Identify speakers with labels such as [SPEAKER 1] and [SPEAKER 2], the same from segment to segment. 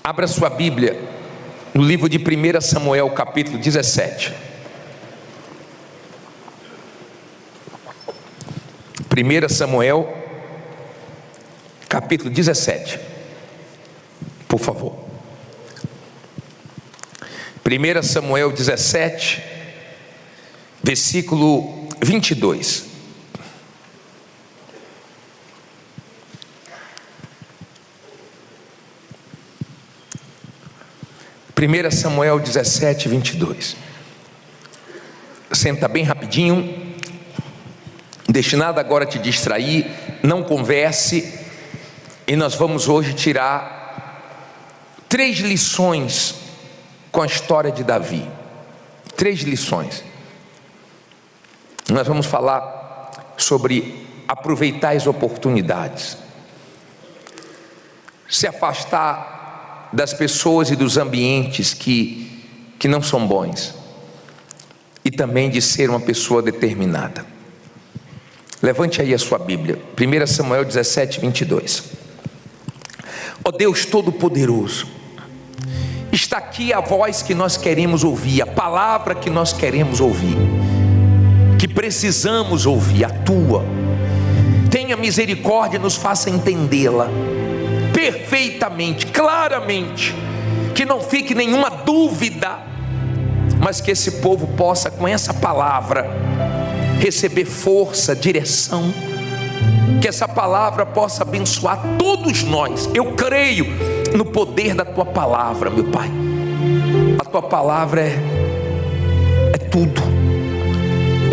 [SPEAKER 1] Abra sua Bíblia no livro de 1 Samuel, capítulo 17. 1 Samuel, capítulo 17. Por favor. 1 Samuel 17, versículo 22. Primeira Samuel 17, 22. Senta bem rapidinho, não deixe nada agora te distrair, não converse, e nós vamos hoje tirar 3 lições com a história de Davi. 3 lições. Nós vamos falar sobre aproveitar as oportunidades, se afastar das pessoas e dos ambientes que não são bons, e também de ser uma pessoa determinada. Levante aí a sua Bíblia, 1 Samuel 17, 22. Ó Deus Todo-Poderoso, está aqui a voz que nós queremos ouvir, a palavra que nós queremos ouvir, que precisamos ouvir, a Tua. Tenha misericórdia e nos faça entendê-la perfeitamente, claramente, que não fique nenhuma dúvida, mas que esse povo possa, com essa palavra, receber força, direção, que essa palavra possa abençoar todos nós. Eu creio no poder da Tua palavra, meu Pai. A Tua palavra é tudo.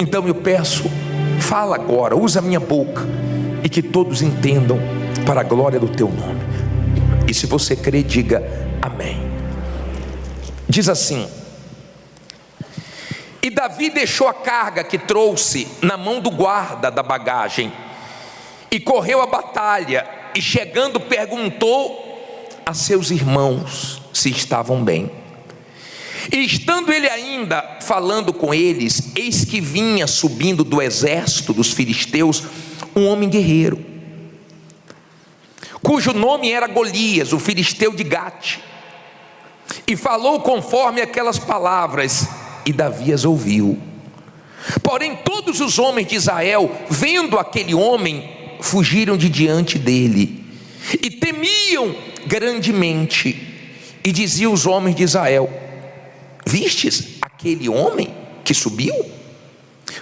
[SPEAKER 1] Então eu peço, fala agora, usa a minha boca, e que todos entendam, para a glória do Teu nome. E se você crê, diga amém. Diz assim: e Davi deixou a carga que trouxe na mão do guarda da bagagem, e correu à batalha, e chegando perguntou a seus irmãos se estavam bem. E estando ele ainda falando com eles, eis que vinha subindo do exército dos filisteus um homem guerreiro, cujo nome era Golias, o filisteu de Gate, e falou conforme aquelas palavras, e Davi as ouviu. Porém todos os homens de Israel, vendo aquele homem, fugiram de diante dele, e temiam grandemente. E diziam os homens de Israel: vistes aquele homem que subiu?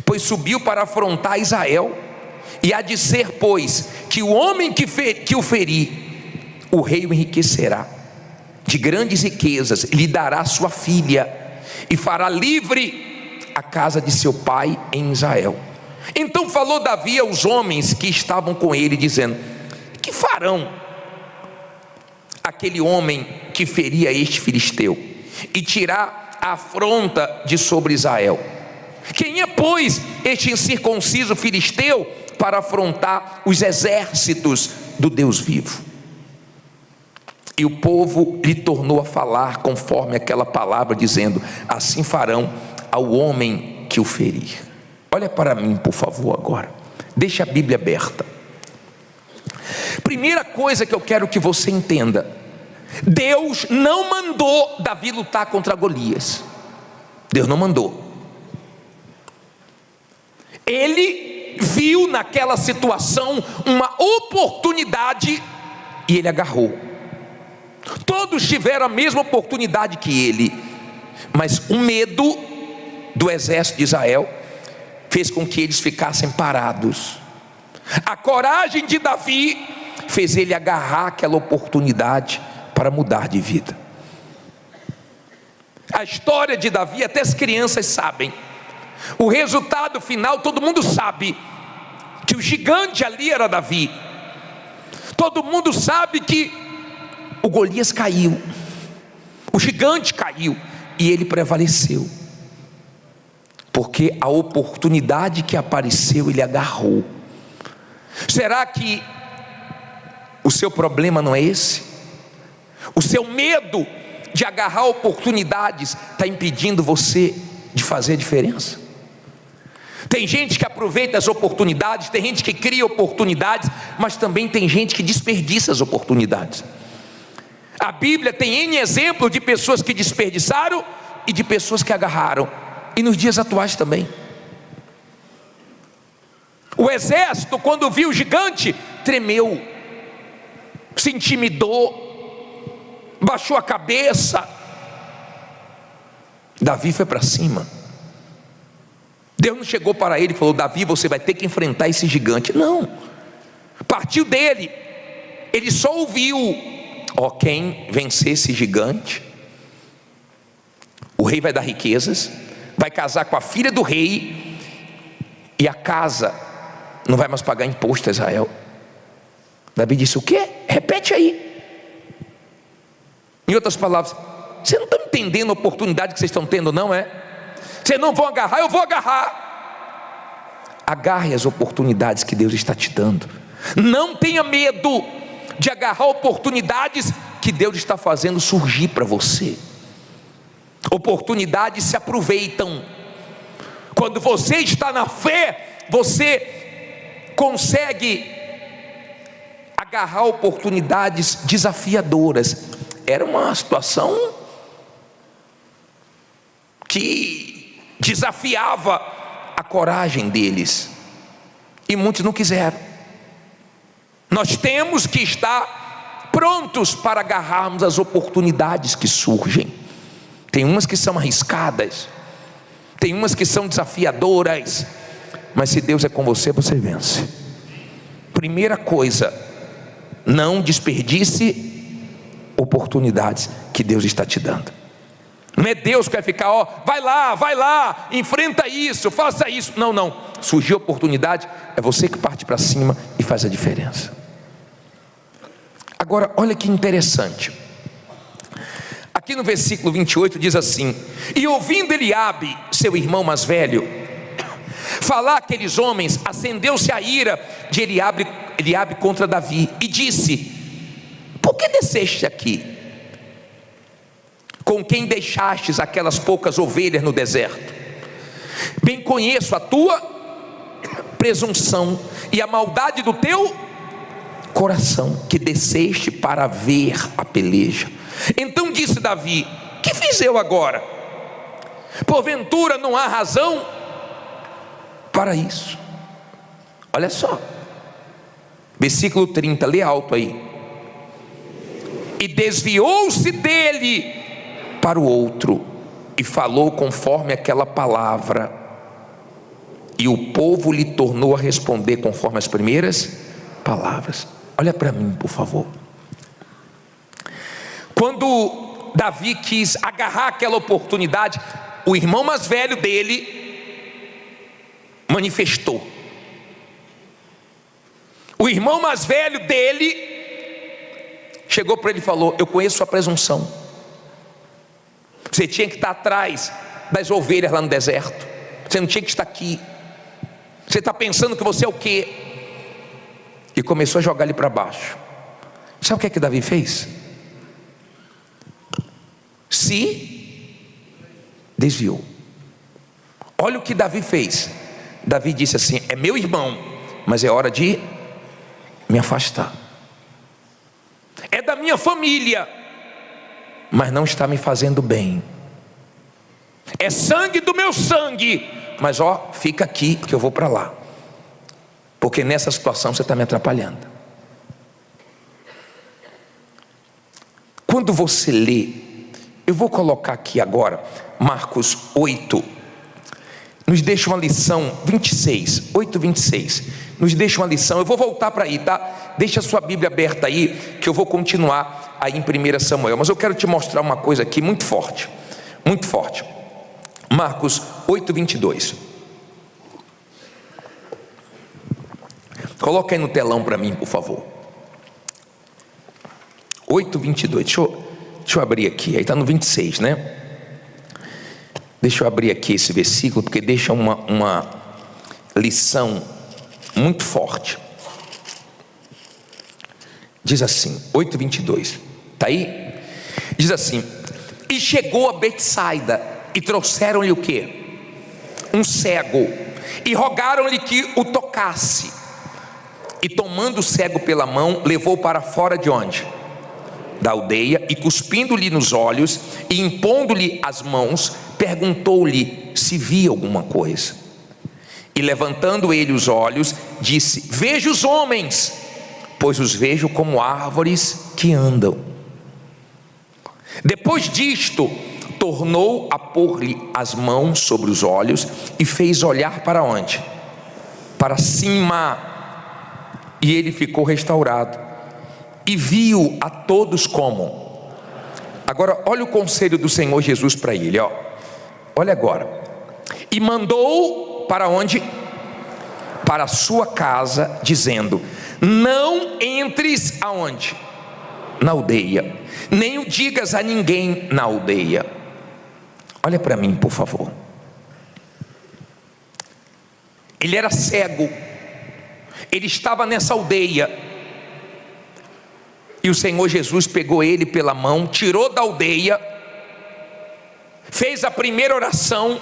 [SPEAKER 1] Pois subiu para afrontar Israel. E há de ser, pois, que o homem que o ferir, o rei o enriquecerá de grandes riquezas, lhe dará sua filha, e fará livre a casa de seu pai em Israel. Então falou Davi aos homens que estavam com ele, dizendo: que farão aquele homem que feria este filisteu e tirar a afronta de sobre Israel? Quem é, pois, este incircunciso filisteu para afrontar os exércitos do Deus vivo? E o povo lhe tornou a falar conforme aquela palavra, dizendo: assim farão ao homem que o ferir. Olha para mim, por favor, agora. Deixa a Bíblia aberta. Primeira coisa que eu quero que você entenda: Deus não mandou Davi lutar contra Golias. Deus não mandou. Ele viu naquela situação uma oportunidade e ele agarrou. Todos tiveram a mesma oportunidade que ele, mas o medo do exército de Israel fez com que eles ficassem parados. A coragem de Davi fez ele agarrar aquela oportunidade para mudar de vida. A história de Davi, até as crianças sabem. O resultado final todo mundo sabe, que o gigante ali era Davi. Todo mundo sabe que o Golias caiu, o gigante caiu, e ele prevaleceu, porque a oportunidade que apareceu ele agarrou. Será que o seu problema não é esse? O seu medo de agarrar oportunidades está impedindo você de fazer a diferença? Tem gente que aproveita as oportunidades, tem gente que cria oportunidades, mas também tem gente que desperdiça as oportunidades. A Bíblia tem N exemplos de pessoas que desperdiçaram e de pessoas que agarraram, e nos dias atuais também. O exército, quando viu o gigante, tremeu, se intimidou, baixou a cabeça. Davi foi para cima. Deus não chegou para ele e falou: Davi, você vai ter que enfrentar esse gigante. Não, partiu dele. Ele só ouviu: ó, quem vencer esse gigante, o rei vai dar riquezas, vai casar com a filha do rei, e a casa não vai mais pagar imposto a Israel. Davi disse: o quê? Repete aí. Em outras palavras, vocês não estão entendendo a oportunidade que vocês estão tendo, não é? Vocês não vão agarrar, eu vou agarrar. Agarre as oportunidades que Deus está te dando. Não tenha medo de agarrar oportunidades que Deus está fazendo surgir para você. Oportunidades se aproveitam. Quando você está na fé, você consegue agarrar oportunidades desafiadoras. Era uma situação que desafiava a coragem deles, e muitos não quiseram. Nós temos que estar prontos para agarrarmos as oportunidades que surgem. Tem umas que são arriscadas, tem umas que são desafiadoras, mas se Deus é com você, você vence. Primeira coisa, não desperdice oportunidades que Deus está te dando. Não é Deus que vai ficar, ó, vai lá, enfrenta isso, faça isso. Não, não. Surgiu oportunidade, é você que parte para cima e faz a diferença. Agora, olha que interessante. Aqui no versículo 28 diz assim: e ouvindo Eliabe, seu irmão mais velho, falar aqueles homens, acendeu-se a ira de Eliabe contra Davi, e disse: por que desceste aqui? Com quem deixastes aquelas poucas ovelhas no deserto? Bem conheço a tua presunção e a maldade do teu coração, que desceste para ver a peleja. Então disse Davi: que fiz eu agora? Porventura não há razão para isso. Olha só, versículo 30, lê alto aí. E desviou-se dele para o outro, e falou conforme aquela palavra, e o povo lhe tornou a responder conforme as primeiras palavras. Olha para mim, por favor. Quando Davi quis agarrar aquela oportunidade, o irmão mais velho dele manifestou. O irmão mais velho dele chegou para ele e falou: eu conheço sua presunção. Você tinha que estar atrás das ovelhas lá no deserto. Você não tinha que estar aqui. Você está pensando que você é o quê? E começou a jogar ele para baixo. Sabe o que é que Davi fez? Se desviou. Olha o que Davi fez. Davi disse assim: é meu irmão, mas é hora de me afastar. É da minha família, mas não está me fazendo bem. É sangue do meu sangue, mas ó, fica aqui que eu vou para lá, porque nessa situação você está me atrapalhando. Quando você lê, eu vou colocar aqui agora Marcos 8, nos deixa uma lição, 26, 8:26, nos deixa uma lição. Eu vou voltar para aí, tá? Deixa a sua Bíblia aberta aí, que eu vou continuar aí em 1 Samuel, mas eu quero te mostrar uma coisa aqui muito forte, muito forte. Marcos 8:22. Coloca aí no telão para mim, por favor. 8:22. Deixa eu abrir aqui. Aí está no 26, né? Deixa eu abrir aqui esse versículo, porque deixa uma lição muito forte. Diz assim, 8:22. Está aí? Diz assim: e chegou a Betsaida, e trouxeram-lhe o quê? Um cego, e rogaram-lhe que o tocasse. E tomando o cego pela mão, levou para fora de onde? da aldeia e, cuspindo-lhe nos olhos e impondo-lhe as mãos, perguntou-lhe se via alguma coisa. E levantando ele os olhos, disse: vejo os homens, pois os vejo como árvores que andam. Depois disto, tornou a pôr-lhe as mãos sobre os olhos e fez olhar para onde? Para cima. E ele ficou restaurado e viu a todos como. Agora olha o conselho do Senhor Jesus para ele, ó. Olha agora. E mandou para onde? Para a sua casa, dizendo: não entres aonde? Na aldeia, nem o digas a ninguém na aldeia. Olha para mim, por favor. Ele era cego, ele estava nessa aldeia, e o Senhor Jesus pegou ele pela mão, tirou da aldeia, fez a primeira oração.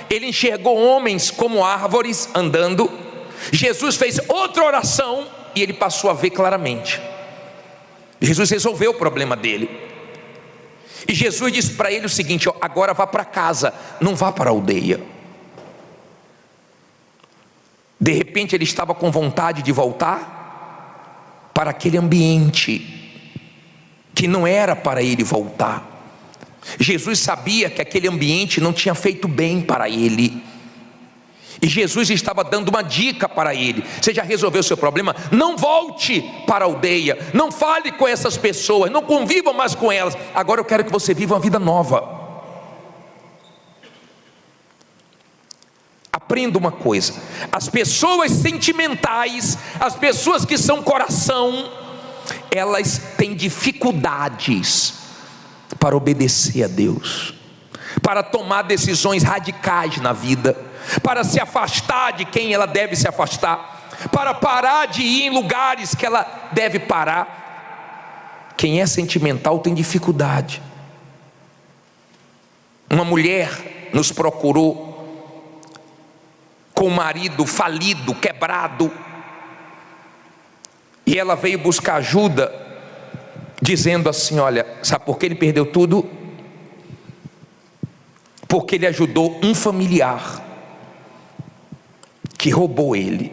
[SPEAKER 1] Ele enxergou homens como árvores andando. Jesus fez outra oração e ele passou a ver claramente. Jesus resolveu o problema dele. E Jesus disse para ele o seguinte: ó, agora vá para casa, não vá para a aldeia. De repente ele estava com vontade de voltar para aquele ambiente que não era para ele voltar. Jesus sabia que aquele ambiente não tinha feito bem para ele. E Jesus estava dando uma dica para ele: você já resolveu o seu problema? Não volte para a aldeia, não fale com essas pessoas, não conviva mais com elas. Agora eu quero que você viva uma vida nova. Aprenda uma coisa: as pessoas sentimentais, as pessoas que são coração, elas têm dificuldades para obedecer a Deus, para tomar decisões radicais na vida, para se afastar de quem ela deve se afastar, para parar de ir em lugares que ela deve parar. Quem é sentimental tem dificuldade. Uma mulher nos procurou com o marido falido, quebrado, e ela veio buscar ajuda, dizendo assim: olha, sabe por que ele perdeu tudo? Porque ele ajudou um familiar que roubou ele,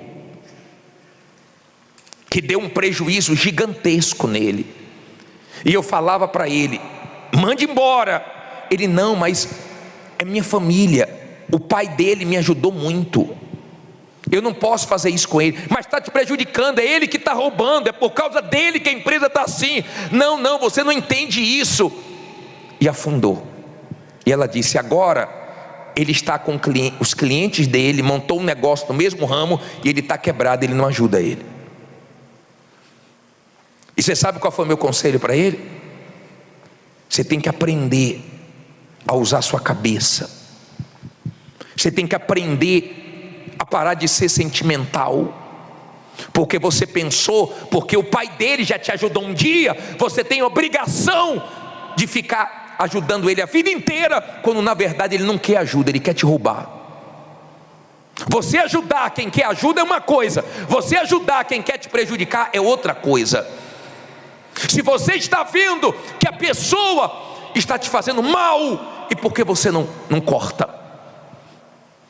[SPEAKER 1] que deu um prejuízo gigantesco nele. E eu falava para ele: mande embora. Ele: não, mas é minha família, o pai dele me ajudou muito, eu não posso fazer isso com ele. Mas está te prejudicando, é ele que está roubando, é por causa dele que a empresa está assim. Não, você não entende isso. E afundou. E ela disse: agora ele está com os clientes dele, montou um negócio no mesmo ramo e ele está quebrado, ele não ajuda ele. E você sabe qual foi o meu conselho para ele? Você tem que aprender a usar sua cabeça. Você tem que aprender a parar de ser sentimental, porque você pensou, porque o pai dele já te ajudou um dia, você tem obrigação de ficar ajudando ele a vida inteira, quando na verdade ele não quer ajuda, ele quer te roubar. Você ajudar quem quer ajuda é uma coisa, você ajudar quem quer te prejudicar é outra coisa. Se você está vendo que a pessoa está te fazendo mal, e por que você não corta?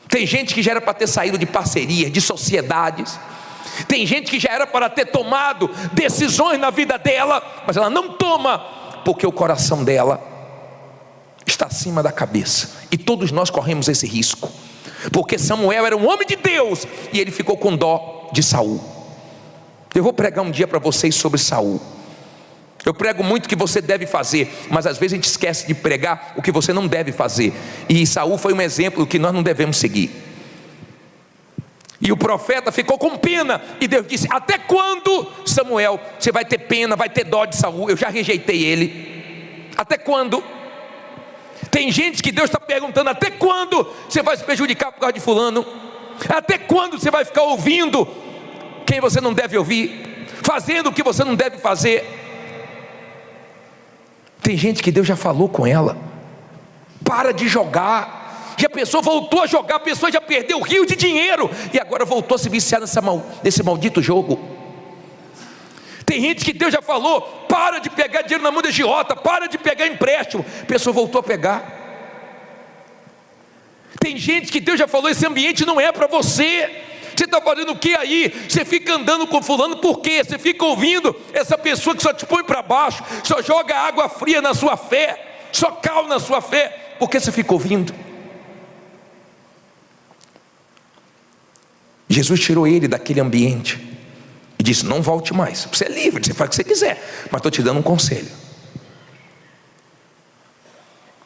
[SPEAKER 1] Tem gente que já era para ter saído de parcerias, de sociedades. Tem gente que já era para ter tomado decisões na vida dela, mas ela não toma, porque o coração dela está acima da cabeça. E todos nós corremos esse risco, porque Samuel era um homem de Deus e ele ficou com dó de Saul. Eu vou pregar um dia para vocês sobre Saul. Eu prego muito o que você deve fazer, mas às vezes a gente esquece de pregar o que você não deve fazer. E Saul foi um exemplo que nós não devemos seguir. E o profeta ficou com pena, e Deus disse: até quando, Samuel, você vai ter pena, vai ter dó de Saul? Eu já rejeitei ele. Até quando? Tem gente que Deus está perguntando: até quando você vai se prejudicar por causa de fulano? Até quando você vai ficar ouvindo quem você não deve ouvir, fazendo o que você não deve fazer? Tem gente que Deus já falou com ela: para de jogar. E a pessoa voltou a jogar, a pessoa já perdeu rios de dinheiro e agora voltou a se viciar nesse maldito jogo. Tem gente que Deus já falou: para de pegar dinheiro na mão de agiota, para de pegar empréstimo. A pessoa voltou a pegar. Tem gente que Deus já falou: esse ambiente não é para você. Você está fazendo o que aí? Você fica andando com fulano por quê? Você fica ouvindo essa pessoa que só te põe para baixo, só joga água fria na sua fé, só cal na sua fé. Por que você fica ouvindo? Jesus tirou ele daquele ambiente e disse: não volte mais. Você é livre, você faz o que você quiser, mas estou te dando um conselho.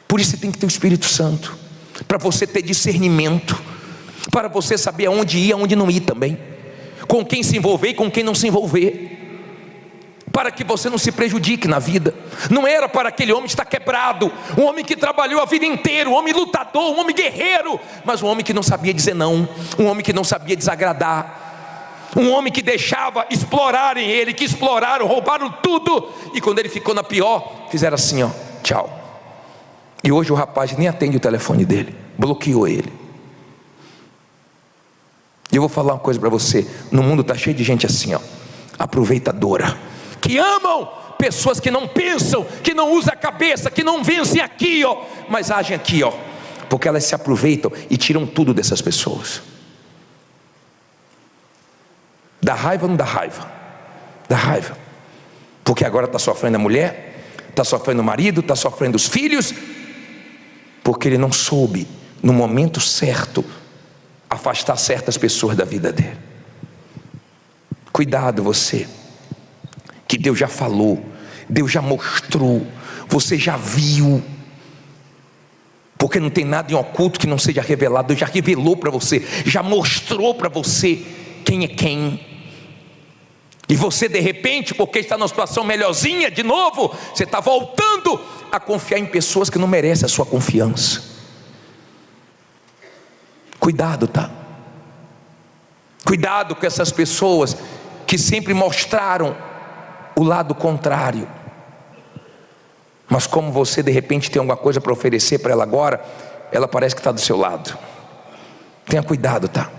[SPEAKER 1] Por isso você tem que ter o Espírito Santo, para você ter discernimento, para você saber aonde ir, aonde não ir também, com quem se envolver e com quem não se envolver, para que você não se prejudique na vida. Não era para aquele homem estar quebrado, um homem que trabalhou a vida inteira, um homem lutador, um homem guerreiro, mas um homem que não sabia dizer não, um homem que não sabia desagradar, um homem que deixava explorarem ele, que exploraram, roubaram tudo, e quando ele ficou na pior, fizeram assim, ó, tchau. E hoje o rapaz nem atende o telefone dele, bloqueou ele. E eu vou falar uma coisa para você: no mundo está cheio de gente assim, ó, aproveitadora, que amam pessoas que não pensam, que não usam a cabeça, que não vencem aqui, ó, mas agem aqui, ó, porque elas se aproveitam e tiram tudo dessas pessoas. Dá raiva ou não dá raiva? Dá raiva, porque agora está sofrendo a mulher, está sofrendo o marido, está sofrendo os filhos, porque ele não soube, no momento certo, afastar certas pessoas da vida dele. Cuidado você, que Deus já falou, Deus já mostrou, você já viu, porque não tem nada em oculto que não seja revelado. Deus já revelou para você, já mostrou para você quem é quem. E você de repente, porque está numa situação melhorzinha de novo, você está voltando a confiar em pessoas que não merecem a sua confiança. Cuidado, tá? Cuidado com essas pessoas que sempre mostraram o lado contrário, mas como você de repente tem alguma coisa para oferecer para ela agora, ela parece que está do seu lado. Tenha cuidado, tá?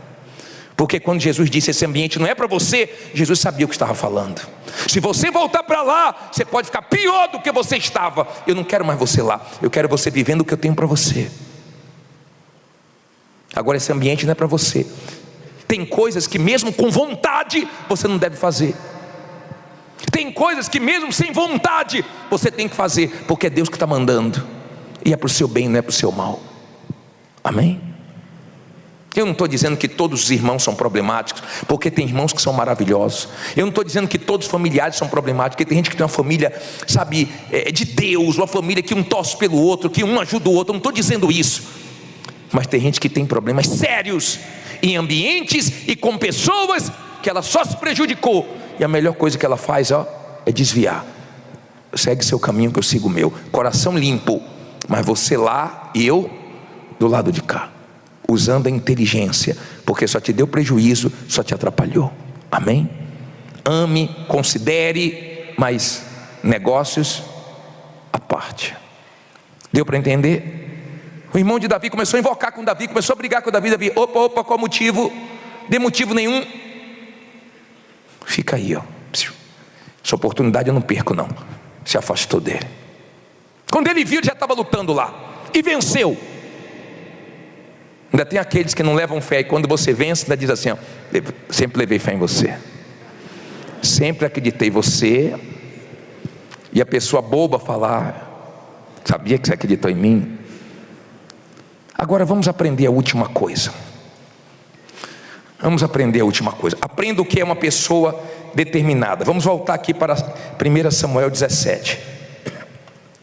[SPEAKER 1] Porque quando Jesus disse: esse ambiente não é para você, Jesus sabia o que estava falando. Se você voltar para lá, você pode ficar pior do que você estava. Eu não quero mais você lá, eu quero você vivendo o que eu tenho para você. Agora esse ambiente não é para você. Tem coisas que mesmo com vontade você não deve fazer. Tem coisas que mesmo sem vontade você tem que fazer, porque é Deus que está mandando, e é para o seu bem, não é para o seu mal. Amém? Eu não estou dizendo que todos os irmãos são problemáticos, porque tem irmãos que são maravilhosos. Eu não estou dizendo que todos os familiares são problemáticos, porque tem gente que tem uma família, sabe, de Deus, uma família que um torce pelo outro, que um ajuda o outro. Eu não estou dizendo isso, mas tem gente que tem problemas sérios em ambientes e com pessoas que ela só se prejudicou, e a melhor coisa que ela faz, ó, é desviar. Segue seu caminho que eu sigo o meu. Coração limpo, mas você lá e eu do lado de cá, usando a inteligência, porque só te deu prejuízo, só te atrapalhou. Amém? Ame, considere, mas negócios à parte. Deu para entender? O irmão de Davi começou a invocar com Davi, começou a brigar com Davi. Davi, opa, qual motivo? De motivo nenhum. Fica aí, ó. Essa oportunidade eu não perco não. Se afastou dele. Quando ele viu, ele já estava lutando lá e venceu. Ainda tem aqueles que não levam fé, e quando você vence, ainda diz assim, ó, sempre levei fé em você, sempre acreditei em você. E a pessoa boba falar: sabia que você acreditou em mim? Agora vamos aprender a última coisa. Vamos aprender a última coisa. Aprenda o que é uma pessoa determinada. Vamos voltar aqui para 1 Samuel 17.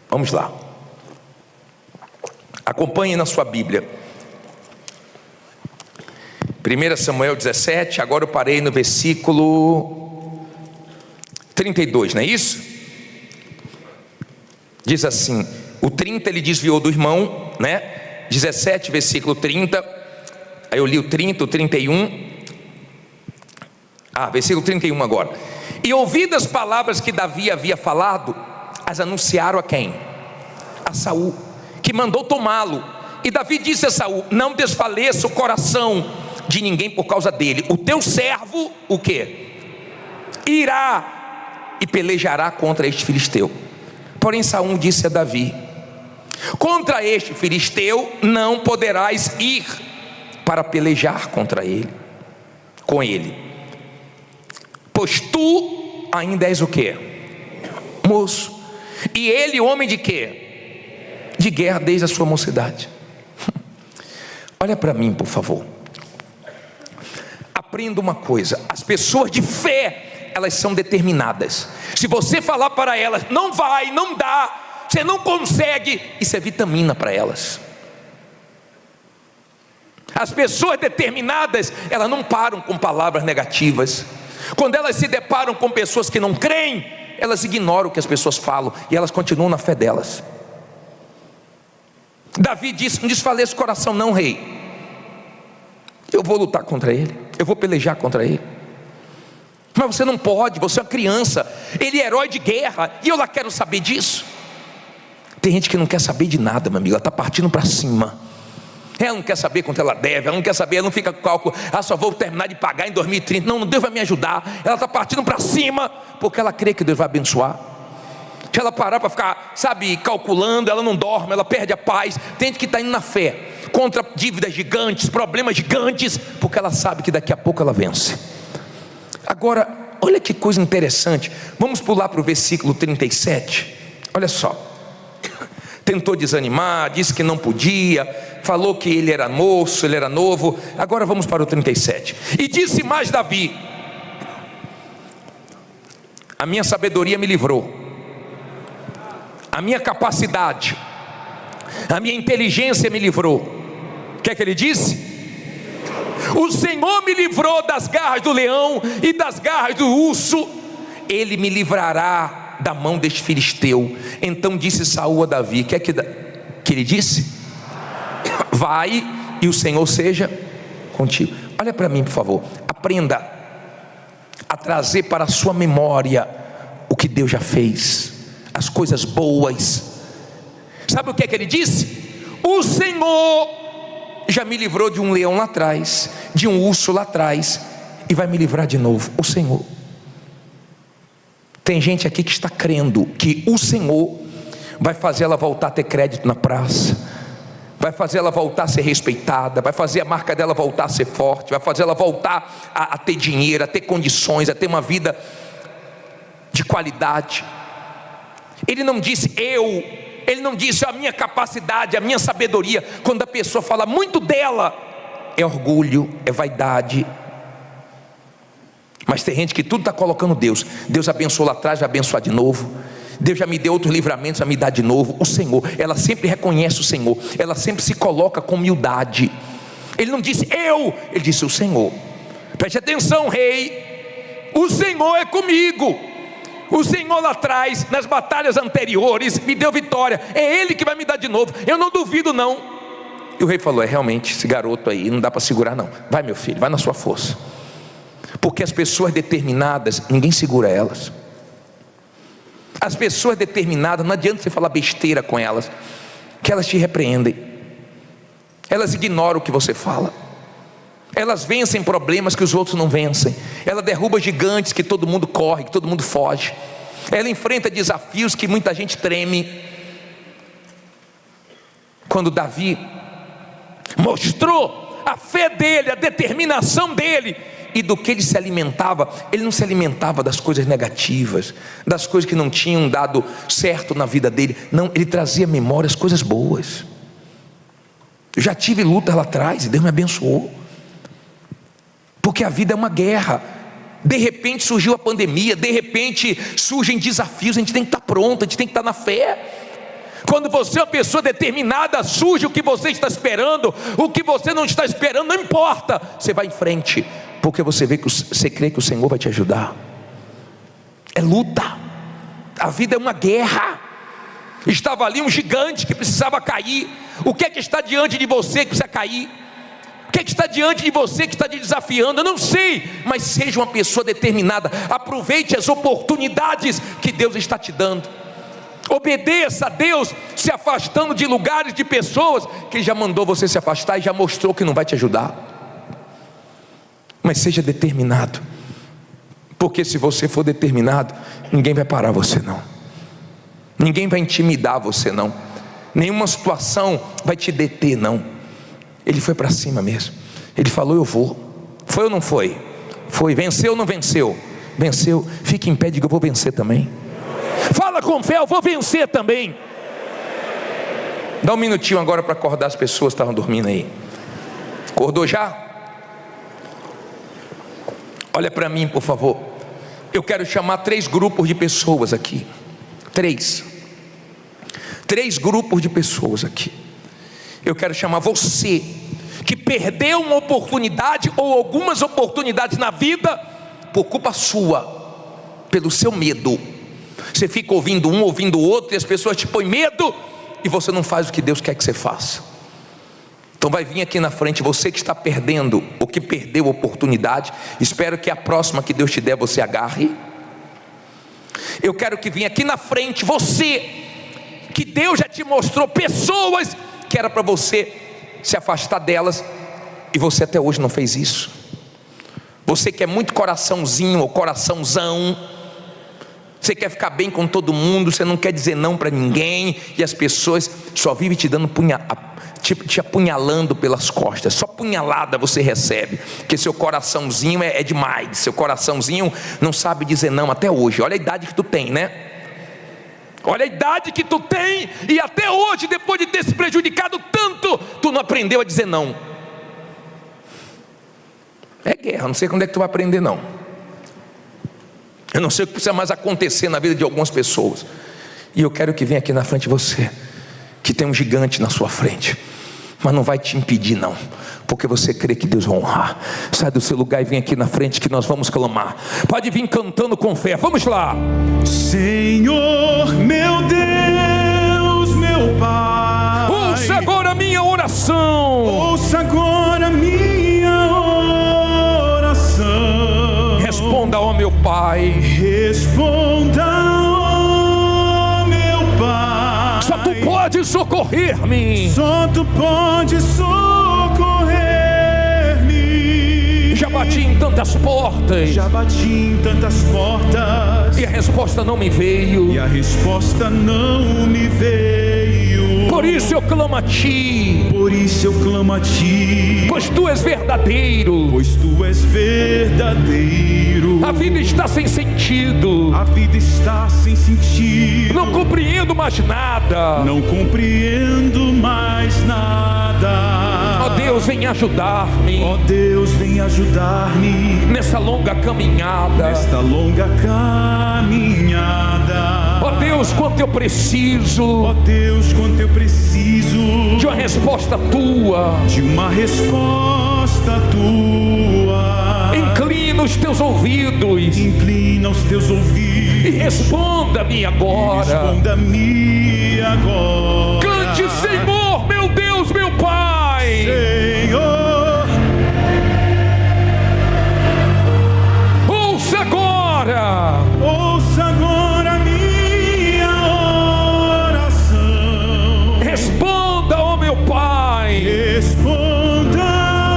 [SPEAKER 1] Vamos lá. Acompanhe na sua Bíblia. 1 Samuel 17, agora eu parei no versículo 32, não é isso? Diz assim, o 30 ele desviou do irmão, né? 17, versículo 30, aí eu li o 30, o 31, versículo 31 agora. E ouvidas as palavras que Davi havia falado, as anunciaram a quem? A Saul, que mandou tomá-lo. E Davi disse a Saul: não desfaleça o coração de ninguém por causa dele. O teu servo, o quê? Irá e pelejará contra este filisteu. Porém Saul disse a Davi: contra este filisteu não poderás ir para pelejar contra ele, com ele, pois tu ainda és o quê? Moço, e ele homem de quê? De guerra desde a sua mocidade. Olha para mim, por favor. Aprenda uma coisa: as pessoas de fé, elas são determinadas. Se você falar para elas, não vai, não dá, você não consegue, isso é vitamina para elas. As pessoas determinadas, elas não param com palavras negativas. Quando elas se deparam com pessoas que não creem, elas ignoram o que as pessoas falam e elas continuam na fé delas. Davi disse: não desfaleça o coração não, rei. Eu vou lutar contra ele, eu vou pelejar contra ele. Mas você não pode, você é uma criança. Ele é herói de guerra e eu lá quero saber disso. Tem gente que não quer saber de nada, meu amigo. Ela está partindo para cima. Ela não quer saber quanto ela deve, ela não quer saber, ela não fica com cálculo: só vou terminar de pagar em 2030. Não, Deus vai me ajudar. Ela está partindo para cima, porque ela crê que Deus vai abençoar. Se ela parar para ficar, calculando, ela não dorme, ela perde a paz. Tem gente que está indo na fé, contra dívidas gigantes, problemas gigantes, porque ela sabe que daqui a pouco ela vence. Agora, olha que coisa interessante. Vamos pular para o versículo 37. Olha só. Tentou desanimar, disse que não podia, falou que ele era moço, ele era novo. Agora vamos para o 37. E disse mais Davi: a minha sabedoria me livrou, a minha capacidade, a minha inteligência me livrou. O que é que ele disse? O Senhor me livrou das garras do leão e das garras do urso. Ele me livrará da mão deste filisteu. Então disse Saul a Davi: que é que ele disse? Vai e o Senhor seja contigo. Olha para mim, por favor. Aprenda a trazer para a sua memória o que Deus já fez, as coisas boas. Sabe o que é que ele disse? O Senhor já me livrou de um leão lá atrás, de um urso lá atrás, e vai me livrar de novo. O Senhor. Tem gente aqui que está crendo que o Senhor vai fazer ela voltar a ter crédito na praça, vai fazer ela voltar a ser respeitada, vai fazer a marca dela voltar a ser forte, vai fazer ela voltar a ter dinheiro, a ter condições, a ter uma vida de qualidade. Ele não disse ele não disse a minha capacidade, a minha sabedoria. Quando a pessoa fala muito dela, é orgulho, é vaidade. Mas tem gente que tudo está colocando Deus. Deus abençoou lá atrás, vai abençoar de novo. Deus já me deu outros livramentos, vai me dar de novo. O Senhor, ela sempre reconhece o Senhor, ela sempre se coloca com humildade. Ele não disse ele disse o Senhor. Preste atenção, rei, o Senhor é comigo. O Senhor lá atrás, nas batalhas anteriores, me deu vitória. É Ele que vai me dar de novo, eu não duvido não. E o rei falou: realmente, esse garoto aí não dá para segurar não. Vai, meu filho, vai na sua força. Porque as pessoas determinadas, ninguém segura elas. As pessoas determinadas, não adianta você falar besteira com elas, que elas te repreendem. Elas ignoram o que você fala. Elas vencem problemas que os outros não vencem. Ela derruba gigantes que todo mundo corre, que todo mundo foge. Ela enfrenta desafios que muita gente treme. Quando Davi mostrou a fé dele, a determinação dele e do que ele se alimentava, ele não se alimentava das coisas negativas, das coisas que não tinham dado certo na vida dele. Não, ele trazia à memória as coisas boas. Eu já tive luta lá atrás e Deus me abençoou. Porque a vida é uma guerra. De repente surgiu a pandemia, de repente surgem desafios, a gente tem que estar pronto, a gente tem que estar na fé. Quando você é uma pessoa determinada, surge o que você está esperando, o que você não está esperando, não importa, você vai em frente, porque você vê que você crê que o Senhor vai te ajudar. É luta, a vida é uma guerra. Estava ali um gigante que precisava cair. O que é que está diante de você que precisa cair? O que é que está diante de você que está te desafiando? Eu não sei, mas seja uma pessoa determinada. Aproveite as oportunidades que Deus está te dando. Obedeça a Deus, se afastando de lugares, de pessoas que Ele já mandou você se afastar e já mostrou que não vai te ajudar. Mas seja determinado, Porque se você for determinado, ninguém vai parar você não. Ninguém vai intimidar você não. Nenhuma situação vai te deter não. Ele foi para cima mesmo. Ele falou: eu vou. Foi ou não foi? Foi. Venceu ou não venceu? Venceu. Fique em pé e diga: eu vou vencer também. Fala com fé: eu vou vencer também. Dá um minutinho agora para acordar as pessoas que estavam dormindo aí. Acordou já? Olha para mim, por favor. Eu quero chamar 3 grupos de pessoas aqui. 3 grupos de pessoas aqui. Eu quero chamar você que perdeu uma oportunidade ou algumas oportunidades na vida por culpa sua, pelo seu medo. Você fica ouvindo um, ouvindo o outro, e as pessoas te põem medo, e você não faz o que Deus quer que você faça. Então vai vir aqui na frente você que está perdendo, ou que perdeu a oportunidade. Espero que a próxima que Deus te der, você agarre. Eu quero que venha aqui na frente você que Deus já te mostrou pessoas que era para você se afastar delas, e você até hoje não fez isso. Você que é muito coraçãozinho ou coraçãozão, você quer ficar bem com todo mundo, você não quer dizer não para ninguém, e as pessoas só vivem te dando te apunhalando pelas costas. Só punhalada você recebe, porque seu coraçãozinho é demais. Seu coraçãozinho não sabe dizer não até hoje. Olha a idade que tu tem, né? Olha a idade que tu tem, e até hoje, depois de ter se prejudicado tanto, tu não aprendeu a dizer não. É guerra, não sei quando é que tu vai aprender não. Eu não sei o que precisa mais acontecer na vida de algumas pessoas. E eu quero que venha aqui na frente você, que tem um gigante na sua frente, mas não vai te impedir não, porque você crê que Deus vai honrar. Sai do seu lugar e vem aqui na frente, que nós vamos clamar. Pode vir cantando com fé, vamos lá.
[SPEAKER 2] Senhor, meu Deus, meu Pai,
[SPEAKER 1] ouça agora a minha oração.
[SPEAKER 2] Ouça agora a minha oração.
[SPEAKER 1] Responda, ó meu Pai.
[SPEAKER 2] Responda, ó meu Pai.
[SPEAKER 1] Só tu pode socorrer-me.
[SPEAKER 2] Só tu pode socorrer-me.
[SPEAKER 1] Já bati em tantas portas,
[SPEAKER 2] já bati em tantas portas,
[SPEAKER 1] e a resposta não me veio.
[SPEAKER 2] e a resposta não me veio.
[SPEAKER 1] Por isso eu clamo a ti.
[SPEAKER 2] Por isso eu clamo a ti.
[SPEAKER 1] Pois tu és verdadeiro.
[SPEAKER 2] Pois tu és verdadeiro.
[SPEAKER 1] A vida está sem sentido.
[SPEAKER 2] A vida está sem sentido.
[SPEAKER 1] Não compreendo mais nada.
[SPEAKER 2] Não compreendo mais nada.
[SPEAKER 1] Ó Deus, vem ajudar-me.
[SPEAKER 2] Ó Deus, vem ajudar-me
[SPEAKER 1] nessa longa caminhada.
[SPEAKER 2] Nesta longa caminhada.
[SPEAKER 1] Ó Deus, quanto eu preciso.
[SPEAKER 2] Ó Deus, quanto eu preciso
[SPEAKER 1] de uma resposta tua.
[SPEAKER 2] De uma resposta tua.
[SPEAKER 1] Inclina os teus ouvidos.
[SPEAKER 2] Inclina os teus ouvidos.
[SPEAKER 1] E responda-me agora.
[SPEAKER 2] Responda-me agora.
[SPEAKER 1] Cante, Senhor, meu Deus, meu Pai.
[SPEAKER 2] Senhor.
[SPEAKER 1] Ouça agora.
[SPEAKER 2] Ouça agora a minha oração.
[SPEAKER 1] Responda, ó meu Pai.
[SPEAKER 2] Responda,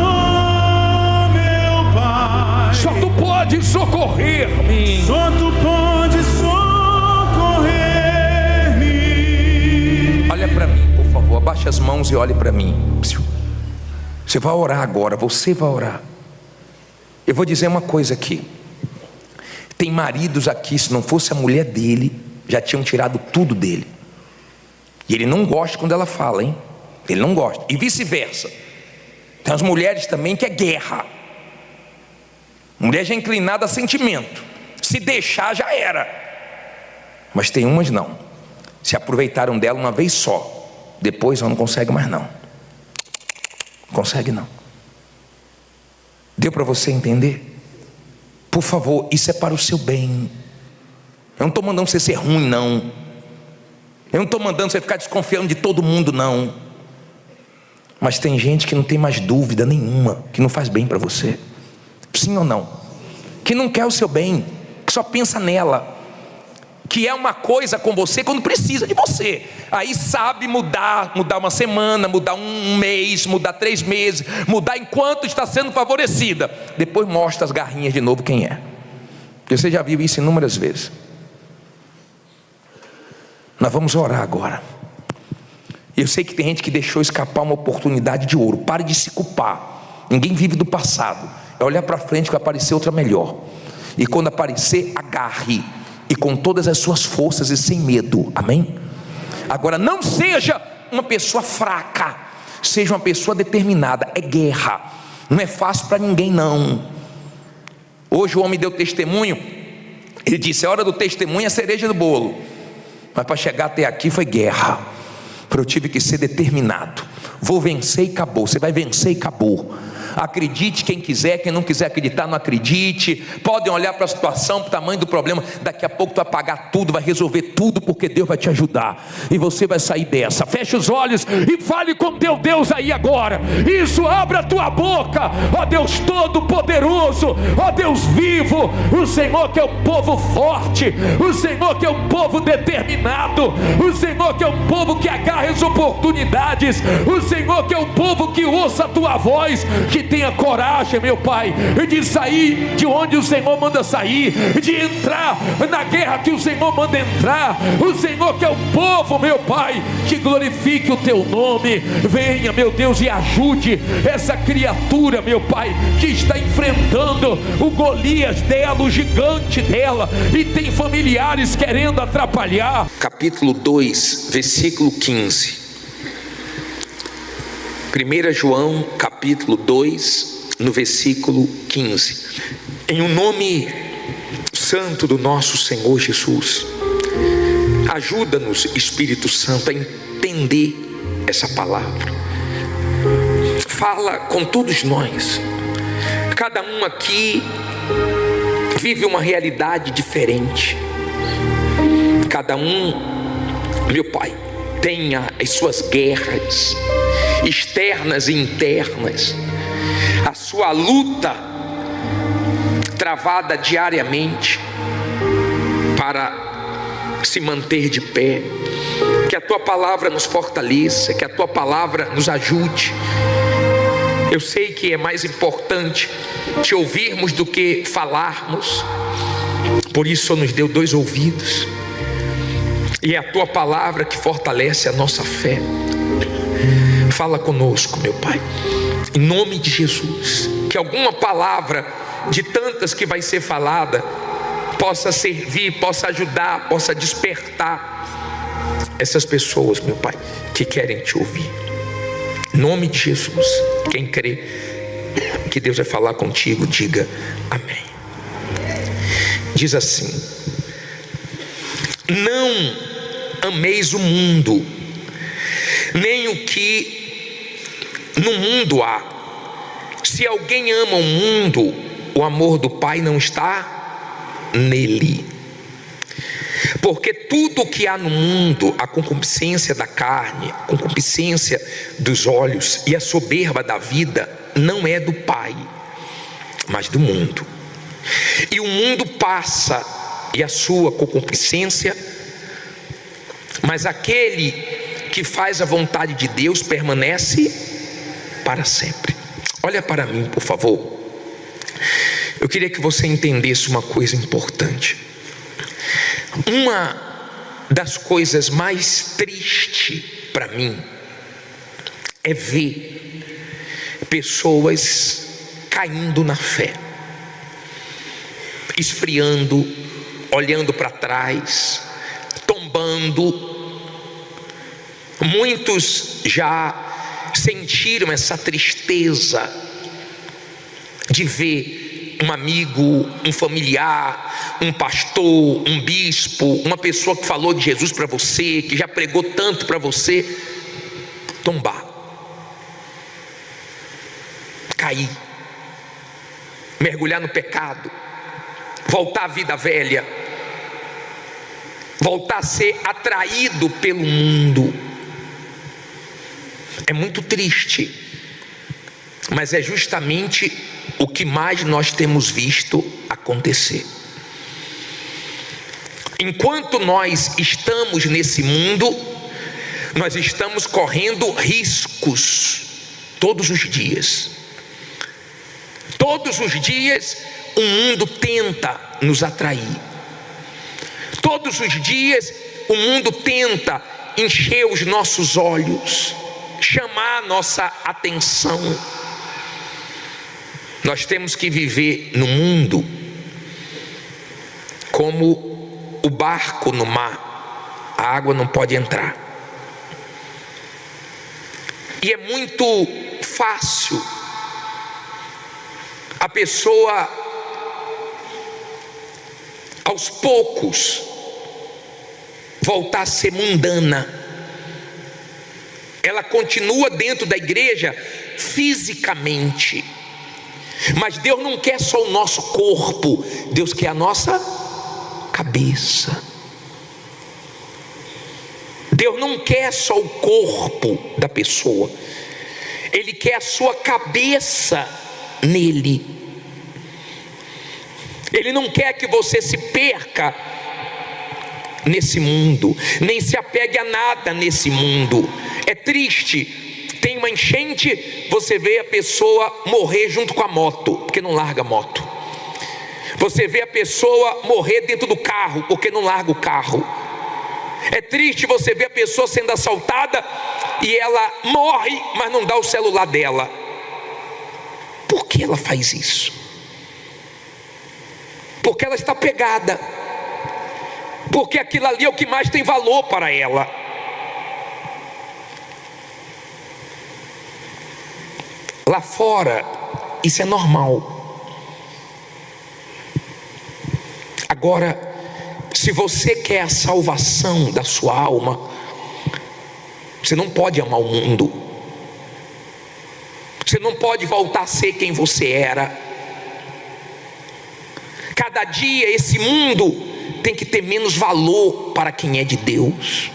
[SPEAKER 2] ó meu Pai.
[SPEAKER 1] Só tu pode socorrer-me.
[SPEAKER 2] Só tu pode socorrer-me.
[SPEAKER 1] Olha para mim, por favor, abaixe as mãos e olhe para mim. Você vai orar agora, você vai orar. Eu vou dizer uma coisa aqui. Tem maridos aqui, se não fosse a mulher dele, já tinham tirado tudo dele. E ele não gosta quando ela fala, hein? Ele não gosta, e vice-versa. Tem as mulheres também que é guerra. Mulher já inclinada a sentimento. Se deixar já era. Mas tem umas não. Se aproveitaram dela uma vez só, depois ela não consegue mais não. Não consegue não. Deu para você entender? Por favor, isso é para o seu bem. Eu não estou mandando você ser ruim não. Eu não estou mandando você ficar desconfiando de todo mundo não. Mas tem gente que não tem mais dúvida nenhuma, que não faz bem para você. Sim ou não? Que não quer o seu bem, que só pensa nela, que é uma coisa com você quando precisa de você. Aí sabe mudar uma semana, mudar um mês, mudar 3 meses, mudar enquanto está sendo favorecida. Depois mostra as garrinhas de novo quem é. Você já viu isso inúmeras vezes. Nós vamos orar agora. Eu sei que tem gente que deixou escapar uma oportunidade de ouro. Pare de se culpar. Ninguém vive do passado. É olhar para frente que vai aparecer outra melhor. E quando aparecer, agarre. E com todas as suas forças e sem medo. Amém? Agora, não seja uma pessoa fraca. Seja uma pessoa determinada. É guerra. Não é fácil para ninguém não. Hoje o homem deu testemunho. Ele disse: a hora do testemunho é a cereja do bolo. Mas para chegar até aqui foi guerra. Eu tive que ser determinado. Vou vencer e acabou. Você vai vencer e acabou. Acredite quem quiser, quem não quiser acreditar, não acredite. Podem olhar para a situação, para o tamanho do problema. Daqui a pouco tu vai apagar tudo, vai resolver tudo, porque Deus vai te ajudar. E você vai sair dessa. Feche os olhos e fale com teu Deus aí agora. Isso, abra a tua boca. Ó Deus Todo-Poderoso, ó Deus vivo, o Senhor que é o povo forte, o Senhor que é o povo determinado, o Senhor que é o povo que agarra as oportunidades, o Senhor que é o povo que ouça a tua voz, que tenha coragem, meu Pai, de sair de onde o Senhor manda sair, de entrar na guerra que o Senhor manda entrar. O Senhor que é o povo, meu Pai, que glorifique o teu nome. Venha, meu Deus, e ajude essa criatura, meu Pai, que está enfrentando o Golias dela, o gigante dela, e tem familiares querendo atrapalhar. Capítulo 2, versículo 15. 1 João capítulo 2, no versículo 15. Em o nome santo do nosso Senhor Jesus, ajuda-nos, Espírito Santo, a entender essa palavra. Fala com todos nós. Cada um aqui vive uma realidade diferente. Cada um, meu Pai, tenha as suas guerras externas e internas, a sua luta travada diariamente para se manter de pé. Que a tua palavra nos fortaleça, que a tua palavra nos ajude. Eu sei que é mais importante te ouvirmos do que falarmos, por isso só nos deu 2 ouvidos, e é a tua palavra que fortalece a nossa fé. Fala conosco, meu Pai, em nome de Jesus. Que alguma palavra de tantas que vai ser falada possa servir, possa ajudar, possa despertar essas pessoas, meu Pai, que querem te ouvir. Em nome de Jesus. Quem crê que Deus vai falar contigo, diga amém. Diz assim: não ameis o mundo, nem o que no mundo há. Se alguém ama o mundo, o amor do Pai não está nele. Porque tudo o que há no mundo, a concupiscência da carne, a concupiscência dos olhos e a soberba da vida, não é do Pai, mas do mundo. E o mundo passa, e a sua concupiscência, mas aquele que faz a vontade de Deus permanece para sempre. Olha para mim, por favor. Eu queria que você entendesse uma coisa importante. Uma das coisas mais tristes para mim é ver pessoas caindo na fé, esfriando, olhando para trás, tombando. Muitos já sentiram essa tristeza de ver um amigo, um familiar, um pastor, um bispo, uma pessoa que falou de Jesus para você, que já pregou tanto para você, tombar, cair, mergulhar no pecado, voltar à vida velha, voltar a ser atraído pelo mundo. É muito triste, mas é justamente o que mais nós temos visto acontecer. Enquanto nós estamos nesse mundo, nós estamos correndo riscos todos os dias. Todos os dias o mundo tenta nos atrair. Todos os dias o mundo tenta encher os nossos olhos, chamar a nossa atenção. Nós temos que viver no mundo como o barco no mar, a água não pode entrar. E é muito fácil a pessoa, aos poucos, voltar a ser mundana. Ela continua dentro da igreja fisicamente, mas Deus não quer só o nosso corpo, Deus quer a nossa cabeça. Deus não quer só o corpo da pessoa, Ele quer a sua cabeça nele. Ele não quer que você se perca nesse mundo, nem se apegue a nada nesse mundo. É triste, tem uma enchente, você vê a pessoa morrer junto com a moto, porque não larga a moto. Você vê a pessoa morrer dentro do carro, porque não larga o carro. É triste você ver a pessoa sendo assaltada e ela morre, mas não dá o celular dela. Por que ela faz isso? Porque ela está pegada, porque aquilo ali é o que mais tem valor para ela. Lá fora isso é normal. Agora, se você quer a salvação da sua alma, você não pode amar o mundo. Você não pode voltar a ser quem você era. Cada dia esse mundo tem que ter menos valor para quem é de Deus.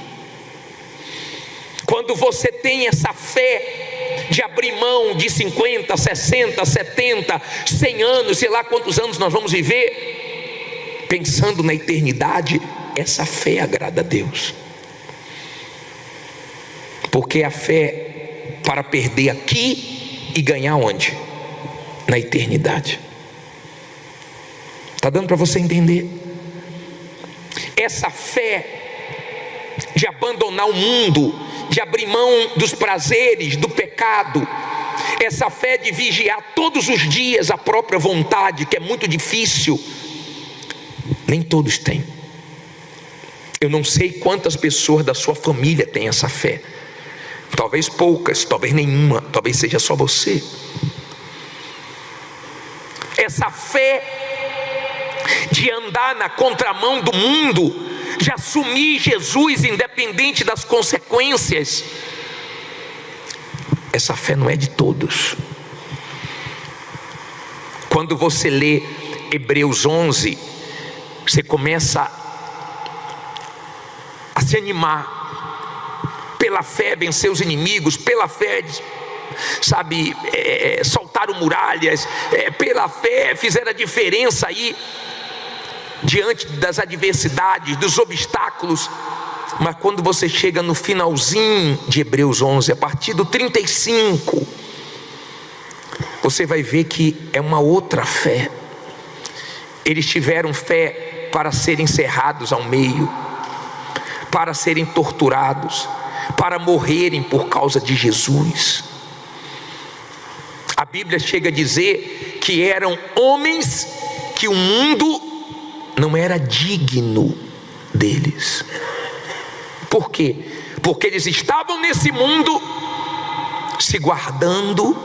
[SPEAKER 1] Quando você tem essa fé de abrir mão de 50, 60, 70, 100 anos, sei lá quantos anos nós vamos viver, pensando na eternidade, essa fé agrada a Deus. Porque a fé para perder aqui e ganhar onde? Na eternidade. Está dando para você entender? Essa fé de abandonar o mundo, de abrir mão dos prazeres, do pecado, essa fé de vigiar todos os dias a própria vontade, que é muito difícil, nem todos têm. Eu não sei quantas pessoas da sua família têm essa fé. Talvez poucas, talvez nenhuma, talvez seja só você. Essa fé de andar na contramão do mundo, de assumir Jesus independente das consequências, essa fé não é de todos. Quando você lê Hebreus 11, você começa a se animar. Pela fé vencer os inimigos, pela fé, sabe, saltaram muralhas, pela fé fizeram a diferença aí diante das adversidades, dos obstáculos. Mas quando você chega no finalzinho de Hebreus 11, a partir do 35, você vai ver que é uma outra fé. Eles tiveram fé para serem cerrados ao meio, para serem torturados, para morrerem por causa de Jesus. A Bíblia chega a dizer que eram homens que o mundo não era digno deles. Por quê? Porque eles estavam nesse mundo se guardando,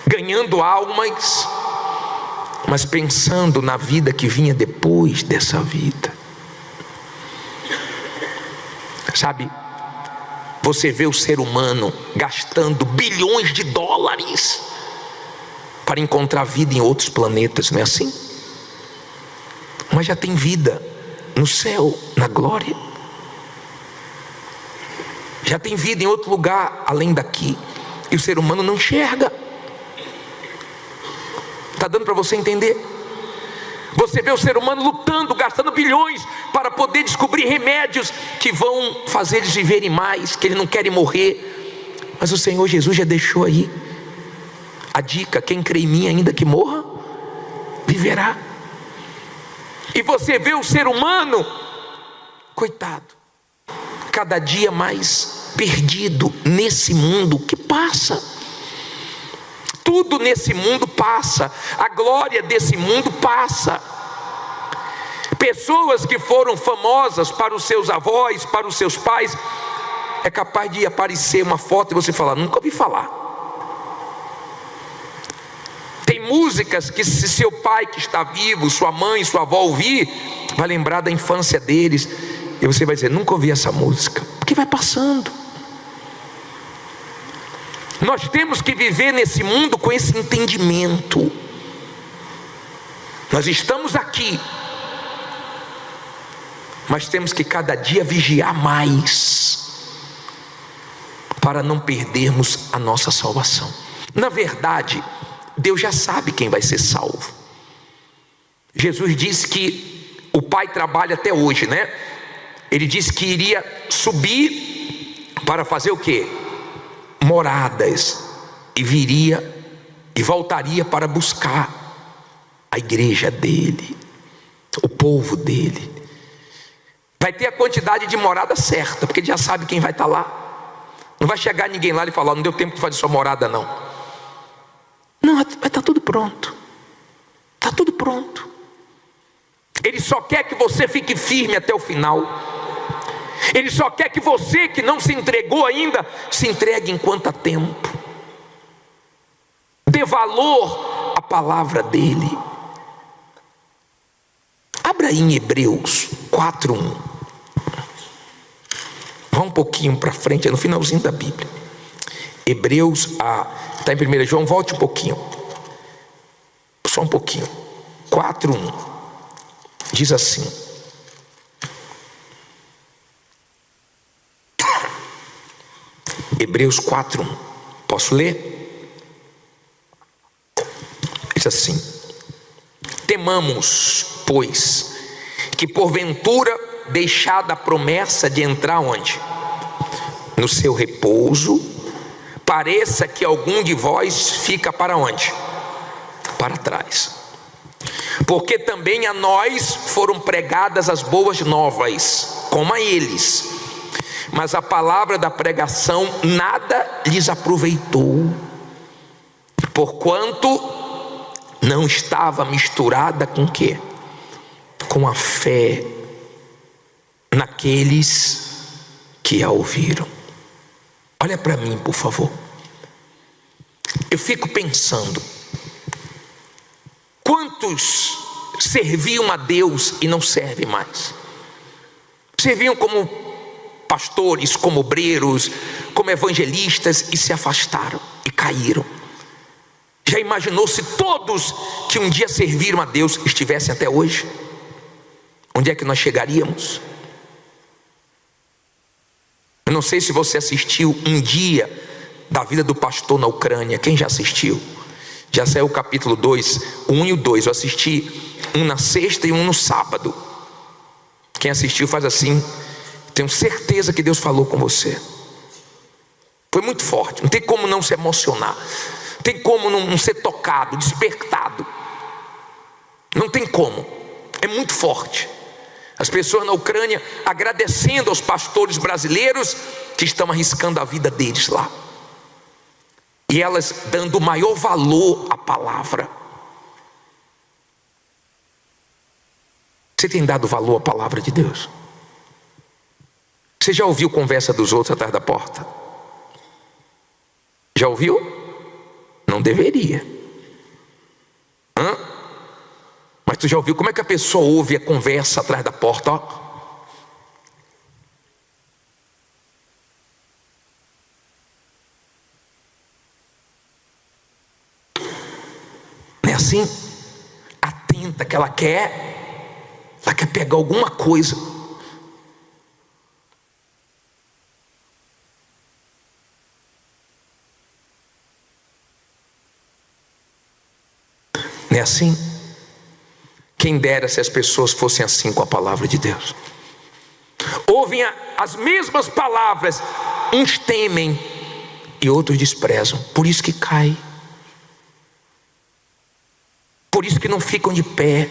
[SPEAKER 1] ganhando almas, mas pensando na vida que vinha depois dessa vida. Sabe, você vê o ser humano gastando bilhões de dólares para encontrar vida em outros planetas, não é assim? Mas já tem vida no céu, na glória. Já tem vida em outro lugar além daqui, e o ser humano não enxerga. Está dando para você entender? Você vê o ser humano lutando, gastando bilhões para poder descobrir remédios que vão fazer eles viverem mais, que eles não querem morrer. Mas o Senhor Jesus já deixou aí a dica: quem crê em mim, ainda que morra, viverá. E você vê o ser humano, coitado, cada dia mais perdido nesse mundo que passa. Tudo nesse mundo passa, a glória desse mundo passa. Pessoas que foram famosas para os seus avós, para os seus pais, é capaz de aparecer uma foto e você falar: nunca ouvi falar. Tem músicas que, se seu pai que está vivo, sua mãe, sua avó ouvir, vai lembrar da infância deles, e você vai dizer: nunca ouvi essa música, porque vai passando. Nós temos que viver nesse mundo com esse entendimento. Nós estamos aqui, mas temos que cada dia vigiar mais, para não perdermos a nossa salvação. Na verdade, Deus já sabe quem vai ser salvo. Jesus disse que o Pai trabalha até hoje, né? Ele disse que iria subir para fazer o quê? Moradas, e viria e voltaria para buscar a igreja dele, o povo dele. Vai ter a quantidade de morada certa, porque ele já sabe quem vai estar lá. Não vai chegar ninguém lá e falar: não deu tempo de fazer sua morada não. Não, vai estar tudo pronto. Está tudo pronto. Ele só quer que você fique firme até o final. Ele só quer que você, que não se entregou ainda, se entregue enquanto há tempo. Dê valor à palavra dele. Abra aí em Hebreus 4:1. Vá um pouquinho para frente, é no finalzinho da Bíblia. Hebreus, está em 1 João, volte um pouquinho. Só um pouquinho. 4:1. Diz assim: Hebreus 4:1. Posso ler? Diz assim: temamos, pois, que porventura, deixada a promessa de entrar onde? No seu repouso, pareça que algum de vós fica para onde? Para trás. Porque também a nós foram pregadas as boas novas, como a eles. Mas a palavra da pregação nada lhes aproveitou, porquanto não estava misturada com o quê? Com a fé naqueles que a ouviram. Olha para mim, por favor. Eu fico pensando: quantos serviam a Deus e não servem mais? Serviam como pastores, como obreiros, como evangelistas, e se afastaram e caíram. Já imaginou se todos que um dia serviram a Deus estivessem até hoje? Onde é que nós chegaríamos? Eu não sei se você assistiu Um Dia da Vida do Pastor na Ucrânia. Quem já assistiu? Já saiu o capítulo 2, o 1 e o 2. Eu assisti um na sexta e um no sábado. Quem assistiu faz assim: tenho certeza que Deus falou com você. Foi muito forte, não tem como não se emocionar, não tem como não ser tocado, despertado. Não tem como, é muito forte. As pessoas na Ucrânia agradecendo aos pastores brasileiros que estão arriscando a vida deles lá, e elas dando maior valor à palavra. Você tem dado valor à palavra de Deus? Você já ouviu conversa dos outros atrás da porta? Já ouviu? Não deveria. Mas tu já ouviu como é que a pessoa ouve a conversa atrás da porta? Ó. Não é assim? Atenta, que ela quer pegar alguma coisa. Não é assim? Quem dera se as pessoas fossem assim com a palavra de Deus. Ouvem as mesmas palavras, uns temem e outros desprezam, por isso que cai. Por isso que não ficam de pé.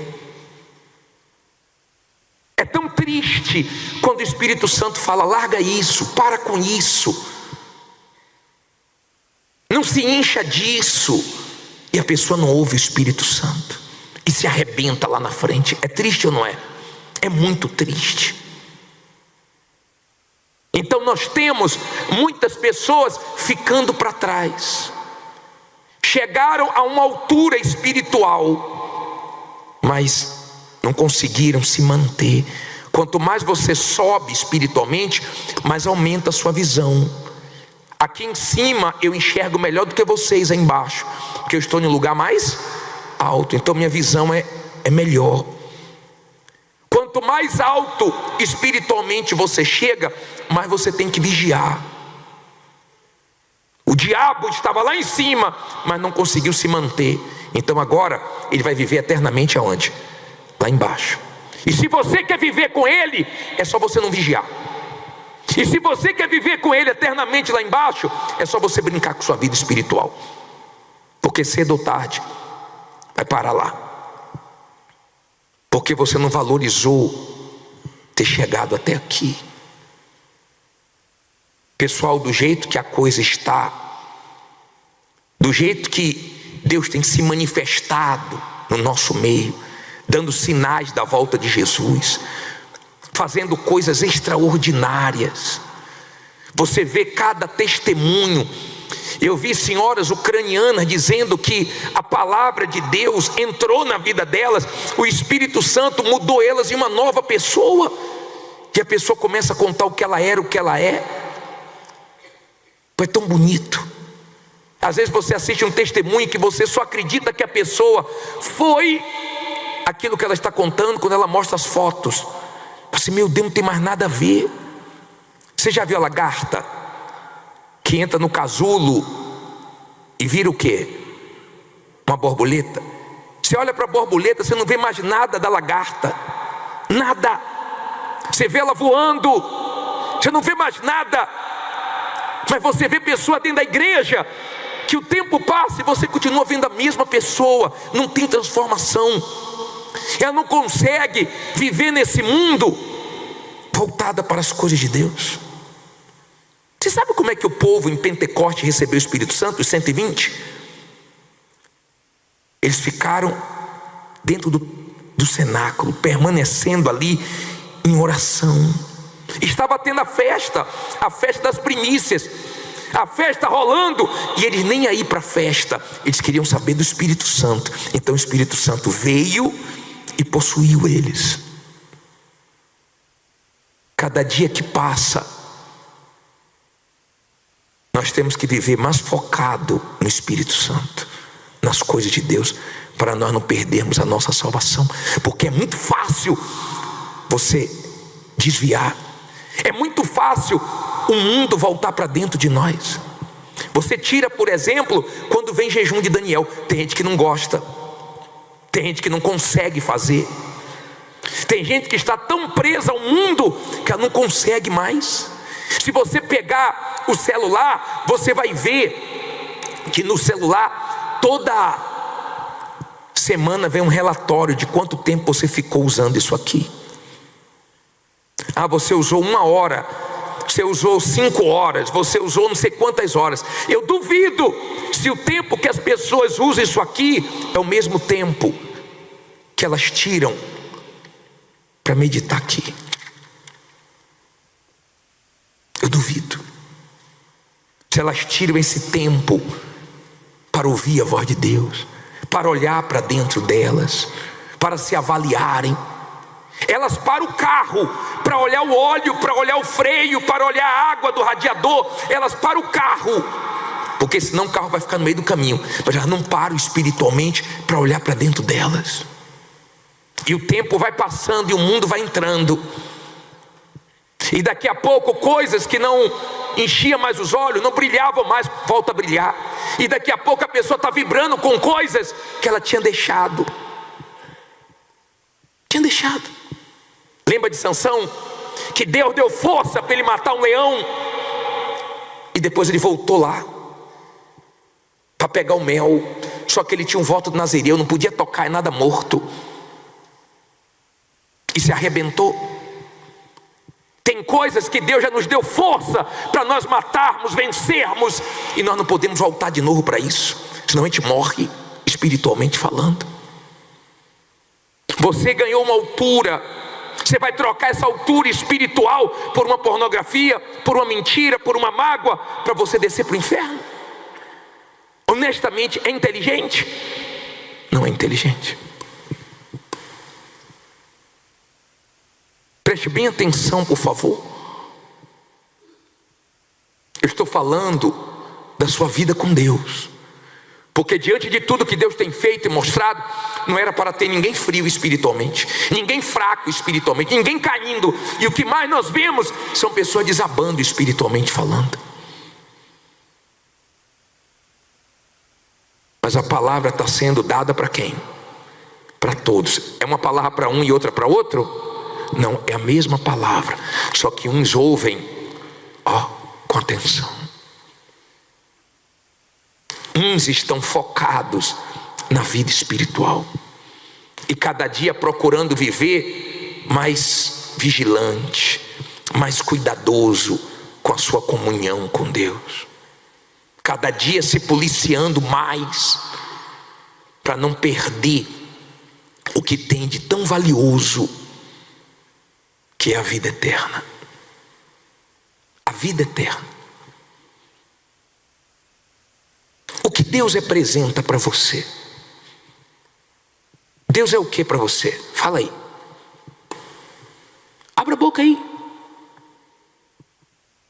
[SPEAKER 1] É tão triste quando o Espírito Santo fala: larga isso, para com isso, não se encha disso. E a pessoa não ouve o Espírito Santo e se arrebenta lá na frente. É triste ou não é? É muito triste. Então nós temos muitas pessoas ficando para trás. Chegaram a uma altura espiritual, mas não conseguiram se manter. Quanto mais você sobe espiritualmente, mais aumenta a sua visão. Aqui em cima eu enxergo melhor do que vocês aí embaixo, porque eu estou em um lugar mais alto, então minha visão é melhor. Quanto mais alto espiritualmente você chega, mais você tem que vigiar. O diabo estava lá em cima, mas não conseguiu se manter. Então agora ele vai viver eternamente aonde? Lá embaixo. E se você quer viver com ele, é só você não vigiar. E se você quer viver com ele eternamente lá embaixo, é só você brincar com sua vida espiritual, porque cedo ou tarde vai parar lá, porque você não valorizou ter chegado até aqui. Pessoal, do jeito que a coisa está, do jeito que Deus tem se manifestado no nosso meio, dando sinais da volta de Jesus, fazendo coisas extraordinárias. Você vê cada testemunho. Eu vi senhoras ucranianas dizendo que a palavra de Deus entrou na vida delas, o Espírito Santo mudou elas em uma nova pessoa, e a pessoa começa a contar o que ela era, o que ela é. É tão bonito. Às vezes você assiste um testemunho que você só acredita que a pessoa foi aquilo que ela está contando quando ela mostra as fotos. Assim, meu Deus, não tem mais nada a ver. Você já viu a lagarta que entra no casulo e vira o quê? Uma borboleta. Você olha para a borboleta, você não vê mais nada da lagarta. Nada. Você vê ela voando, você não vê mais nada. Mas você vê pessoa dentro da igreja, que o tempo passa e você continua vendo a mesma pessoa. Não tem transformação. Ela não consegue viver nesse mundo voltada para as coisas de Deus. Você sabe como é que o povo em Pentecoste recebeu o Espírito Santo, os 120? Eles ficaram dentro do cenáculo, permanecendo ali em oração. Estava tendo a festa das primícias, a festa rolando, e eles nem aí para a festa, eles queriam saber do Espírito Santo. Então o Espírito Santo veio e possuiu eles. Cada dia que passa, nós temos que viver mais focado no Espírito Santo, nas coisas de Deus, para nós não perdermos a nossa salvação. Porque é muito fácil você desviar, é muito fácil o mundo voltar para dentro de nós. Você tira, por exemplo, quando vem jejum de Daniel. Tem gente que não gosta, tem gente que não consegue fazer, tem gente que está tão presa ao mundo que ela não consegue mais. Se você pegar o celular, você vai ver que no celular toda semana vem um relatório de quanto tempo você ficou usando isso aqui. Você usou 1 hora, você usou 5 horas, você usou não sei quantas horas. Eu duvido se o tempo que as pessoas usam isso aqui é o mesmo tempo que elas tiram para meditar aqui. Eu duvido se elas tiram esse tempo para ouvir a voz de Deus, para olhar para dentro delas, para se avaliarem. Elas param o carro para olhar o óleo, para olhar o freio, para olhar a água do radiador. Elas param o carro, porque senão o carro vai ficar no meio do caminho. Mas elas não param espiritualmente para olhar para dentro delas. E o tempo vai passando e o mundo vai entrando. E daqui a pouco coisas que não enchiam mais os olhos, não brilhavam mais, volta a brilhar. E daqui a pouco a pessoa está vibrando com coisas que ela tinha deixado. Lembra de Sansão? Que Deus deu força para ele matar um leão, e depois ele voltou lá para pegar o mel. só que ele tinha um voto do Nazireu, não podia tocar em nada morto. E se arrebentou. Tem coisas que Deus já nos deu força para nós matarmos, vencermos, e nós não podemos voltar de novo para isso, senão a gente morre espiritualmente falando. Você ganhou uma altura, você vai trocar essa altura espiritual por uma pornografia, por uma mentira, por uma mágoa, para você descer para o inferno? Honestamente, é inteligente? Não é inteligente. Preste bem atenção, por favor. Eu estou falando da sua vida com Deus, porque diante de tudo que Deus tem feito e mostrado, não era para ter ninguém frio espiritualmente, ninguém fraco espiritualmente, ninguém caindo. E o que mais nós vemos são pessoas desabando espiritualmente falando. Mas a palavra está sendo dada para quem? Para todos. É uma palavra para um e outra para outro? Não, é a mesma palavra, só que uns ouvem com atenção. Uns estão focados na vida espiritual e cada dia procurando viver mais vigilante, mais cuidadoso com a sua comunhão com Deus. Cada dia se policiando mais para não perder o que tem de tão valioso, que é a vida eterna. A vida eterna. O que Deus representa para você? Deus é o que para você? Fala aí. Abra a boca aí.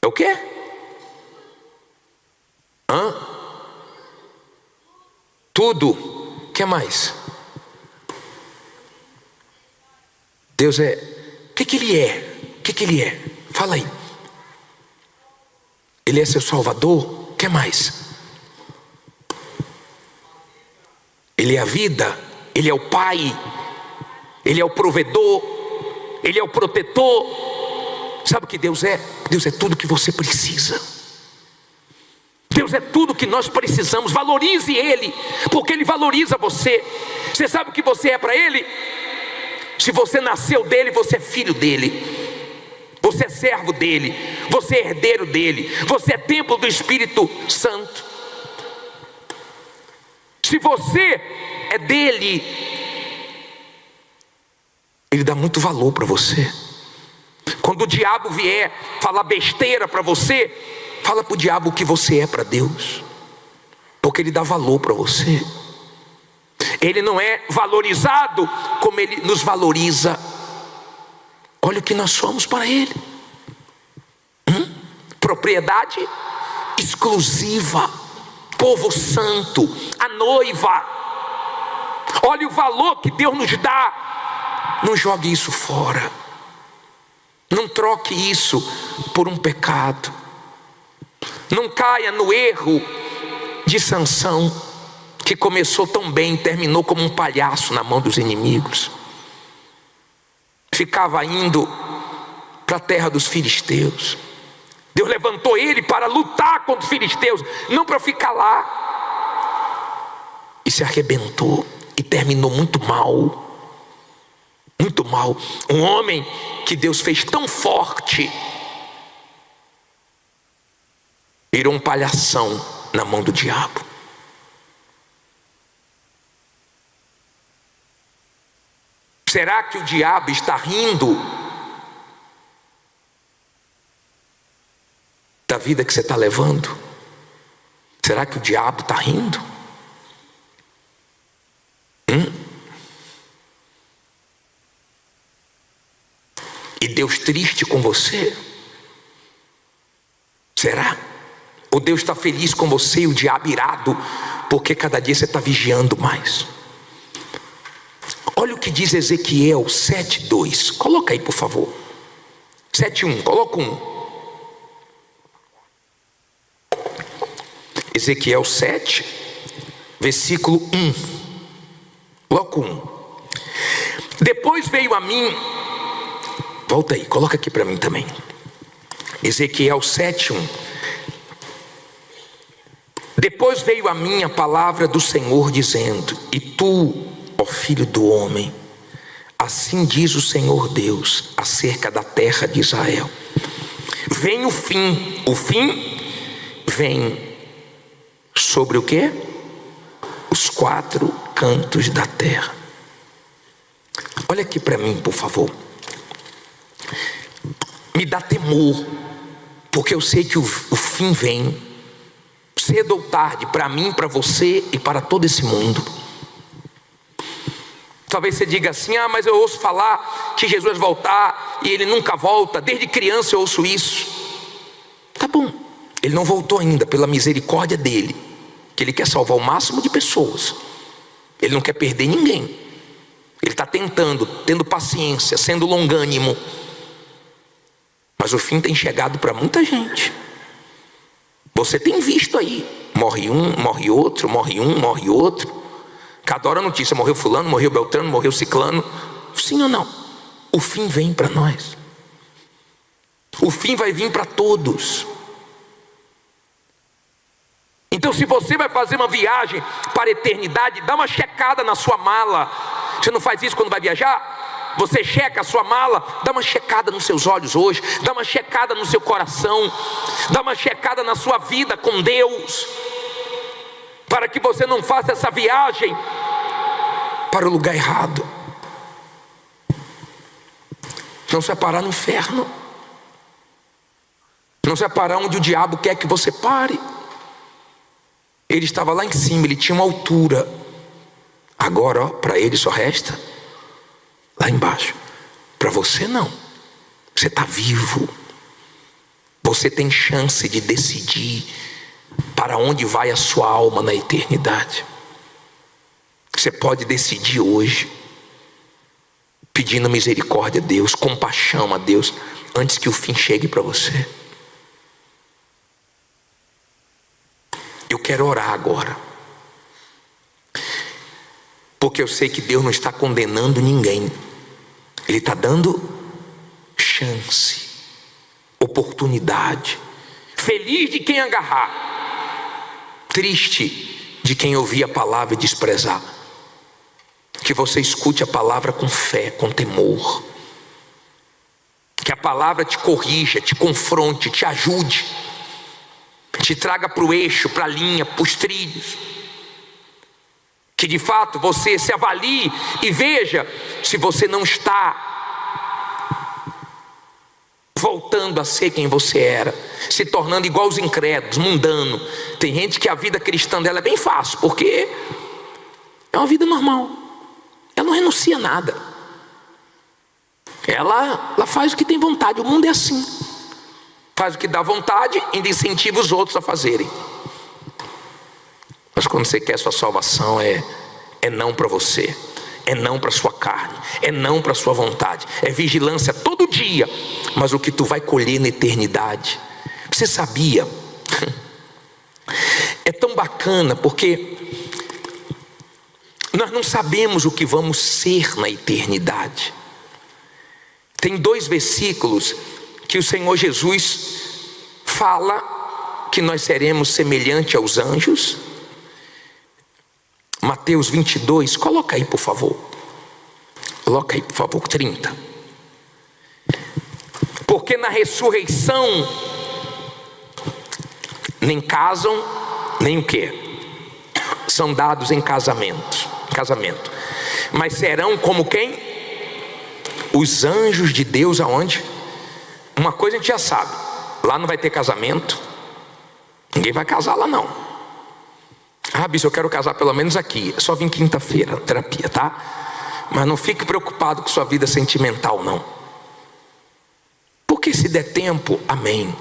[SPEAKER 1] É o quê? Tudo. O que mais? Deus é... O que Ele é? O que Ele é? Fala aí. Ele é seu Salvador? O que mais? Ele é a vida, Ele é o Pai, Ele é o provedor, Ele é o protetor. Sabe o que Deus é? Deus é tudo que você precisa. Deus é tudo que nós precisamos. Valorize Ele, porque Ele valoriza você. Você sabe o que você é para Ele? Se você nasceu dEle, você é filho dEle, você é servo dEle, você é herdeiro dEle, você é templo do Espírito Santo. Se você é dele, Ele dá muito valor para você. Quando o diabo vier falar besteira para você, fala para o diabo o que você é para Deus, porque Ele dá valor para você. Ele não é valorizado como Ele nos valoriza. Olha o que nós somos para Ele. Propriedade exclusiva, povo santo, a noiva. Olha o valor que Deus nos dá. Não jogue isso fora. Não troque isso por um pecado. Não caia no erro de Sansão, que começou tão bem e terminou como um palhaço na mão dos inimigos. Ficava indo para a terra dos filisteus. Deus levantou ele para lutar contra os filisteus, não para ficar lá. E se arrebentou e terminou muito mal. Muito mal. Um homem que Deus fez tão forte virou um palhação na mão do diabo. Será que o diabo está rindo da vida que você está levando? Será que o diabo está rindo? E Deus triste com você? Será? Ou Deus está feliz com você e o diabo irado, porque cada dia você está vigiando mais? Olha o que diz Ezequiel 7:2. Coloca aí, por favor. 7:1, coloca 1. Ezequiel 7, versículo 1. Coloca 1. Depois veio a mim. Volta aí, coloca aqui para mim também. Ezequiel 7:1. Depois veio a mim a palavra do Senhor dizendo: e tu, ó filho do homem, assim diz o Senhor Deus acerca da terra de Israel: vem o fim vem sobre o quê? Os 4 cantos da terra. Olha aqui para mim, por favor. Me dá temor, porque eu sei que o fim vem, cedo ou tarde, para mim, para você e para todo esse mundo. Talvez você diga assim: ah, mas eu ouço falar que Jesus vai voltar e ele nunca volta. Desde criança eu ouço isso. Tá bom, ele não voltou ainda, pela misericórdia dele, que ele quer salvar o máximo de pessoas. Ele não quer perder ninguém. Ele está tentando, tendo paciência, sendo longânimo. Mas o fim tem chegado para muita gente. Você tem visto aí, morre um, morre outro, morre um, morre outro. Cada hora a notícia: morreu fulano, morreu beltrano, morreu ciclano. Sim ou não? O fim vem para nós. O fim vai vir para todos. Então, se você vai fazer uma viagem para a eternidade, dá uma checada na sua mala. Você não faz isso quando vai viajar? Você checa a sua mala, dá uma checada nos seus olhos hoje, dá uma checada no seu coração, dá uma checada na sua vida com Deus, para que você não faça essa viagem para o lugar errado. Não se vai parar no inferno, não se vai parar onde o diabo quer que você pare. Ele estava lá em cima, ele tinha uma altura. Agora, para ele só resta lá embaixo. Para você não. Você está vivo. Você tem chance de decidir para onde vai a sua alma na eternidade. Você pode decidir hoje, pedindo misericórdia a Deus, compaixão a Deus, antes que o fim chegue para você. Eu quero orar agora, porque eu sei que Deus não está condenando ninguém. Ele está dando chance, oportunidade. Feliz de quem agarrar, triste de quem ouvir a palavra e desprezar. Que você escute a palavra com fé, com temor. Que a palavra te corrija, te confronte, te ajude, te traga para o eixo, para a linha, para os trilhos. Que de fato você se avalie e veja se você não está voltando a ser quem você era, se tornando igual aos incrédulos, mundano. Tem gente que a vida cristã dela é bem fácil, porque é uma vida normal. Ela não renuncia a nada. Ela faz o que tem vontade. O mundo é assim. Faz o que dá vontade e ainda incentiva os outros a fazerem. Mas quando você quer sua salvação, é não para você, é não para sua carne, é não para sua vontade, é vigilância todo dia. Mas o que tu vai colher na eternidade, você sabia? É tão bacana, porque nós não sabemos o que vamos ser na eternidade. Tem 2 versículos que o Senhor Jesus fala que nós seremos semelhante aos anjos. Mateus 22, coloca aí por favor. Coloca aí por favor, 30. Porque na ressurreição nem casam, nem o quê? São dados em casamento. Mas serão como quem? Os anjos de Deus aonde? Uma coisa a gente já sabe, lá não vai ter casamento. Ninguém vai casar lá não. Ah, bicho, eu quero casar pelo menos aqui. É só vir quinta-feira, terapia, tá? Mas não fique preocupado com sua vida sentimental, não. Porque se der tempo, amém.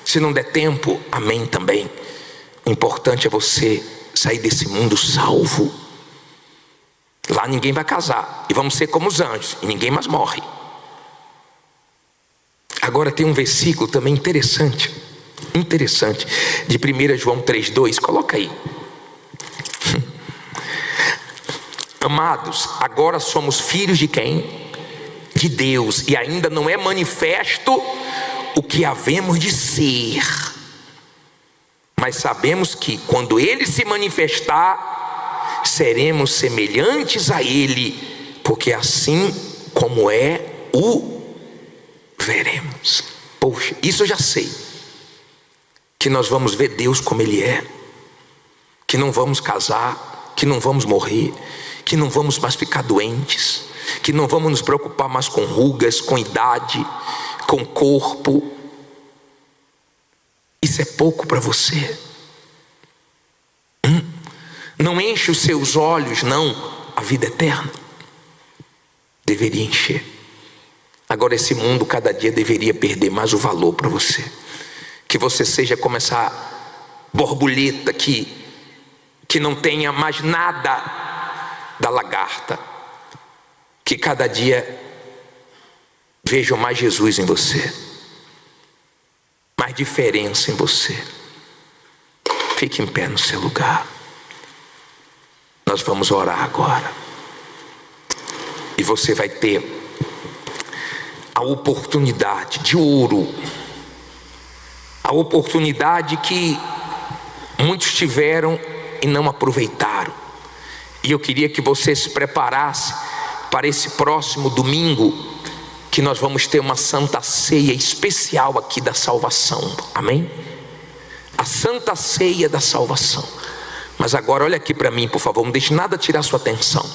[SPEAKER 1] Se não der tempo, amém também. O importante é você sair desse mundo salvo. Lá ninguém vai casar. E vamos ser como os anjos. E ninguém mais morre. Agora tem um versículo também interessante, de 1 João 3,2, coloca aí. Amados, agora somos filhos de quem? De Deus, e ainda não é manifesto o que havemos de ser. mas sabemos que quando Ele se manifestar, seremos semelhantes a Ele, porque assim como é, o veremos. Poxa, isso eu já sei, que nós vamos ver Deus como Ele é, que não vamos casar, que não vamos morrer, que não vamos mais ficar doentes, que não vamos nos preocupar mais com rugas, com idade, com corpo. Isso é pouco para você? Não enche os seus olhos, não, a vida eterna. Deveria encher. Agora esse mundo cada dia deveria perder mais o valor para você. Que você seja como essa borboleta que não tenha mais nada da lagarta. Que cada dia vejam mais Jesus em você, mais diferença em você. Fique em pé no seu lugar. Nós vamos orar agora. E você vai ter a oportunidade de ouro, a oportunidade que muitos tiveram e não aproveitaram. E eu queria que você se preparasse para esse próximo domingo, que nós vamos ter uma santa ceia especial aqui da salvação. Amém? A santa ceia da salvação. Mas agora olha aqui para mim, por favor, não deixe nada tirar sua atenção.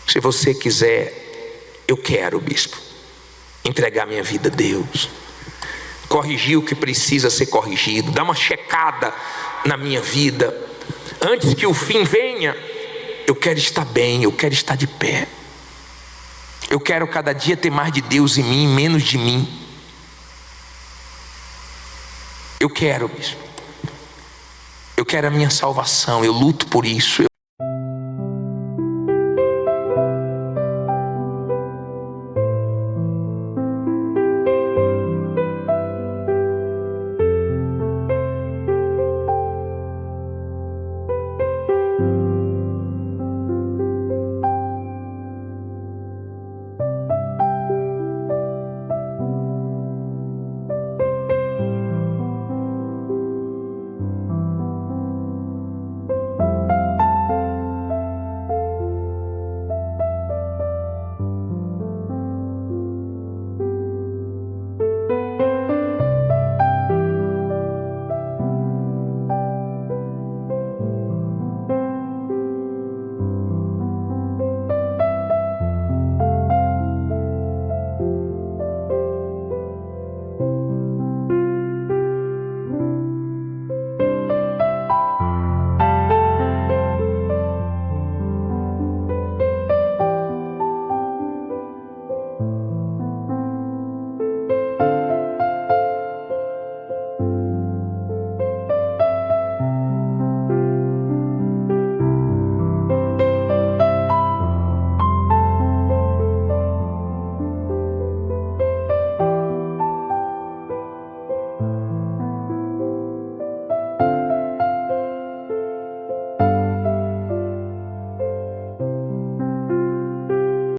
[SPEAKER 1] Se você quiser, eu quero, bispo, entregar minha vida a Deus, corrigir o que precisa ser corrigido, dar uma checada na minha vida, antes que o fim venha. Eu quero estar bem, eu quero estar de pé. Eu quero cada dia ter mais de Deus em mim, menos de mim. Eu quero, bispo. Eu quero a minha salvação, eu luto por isso.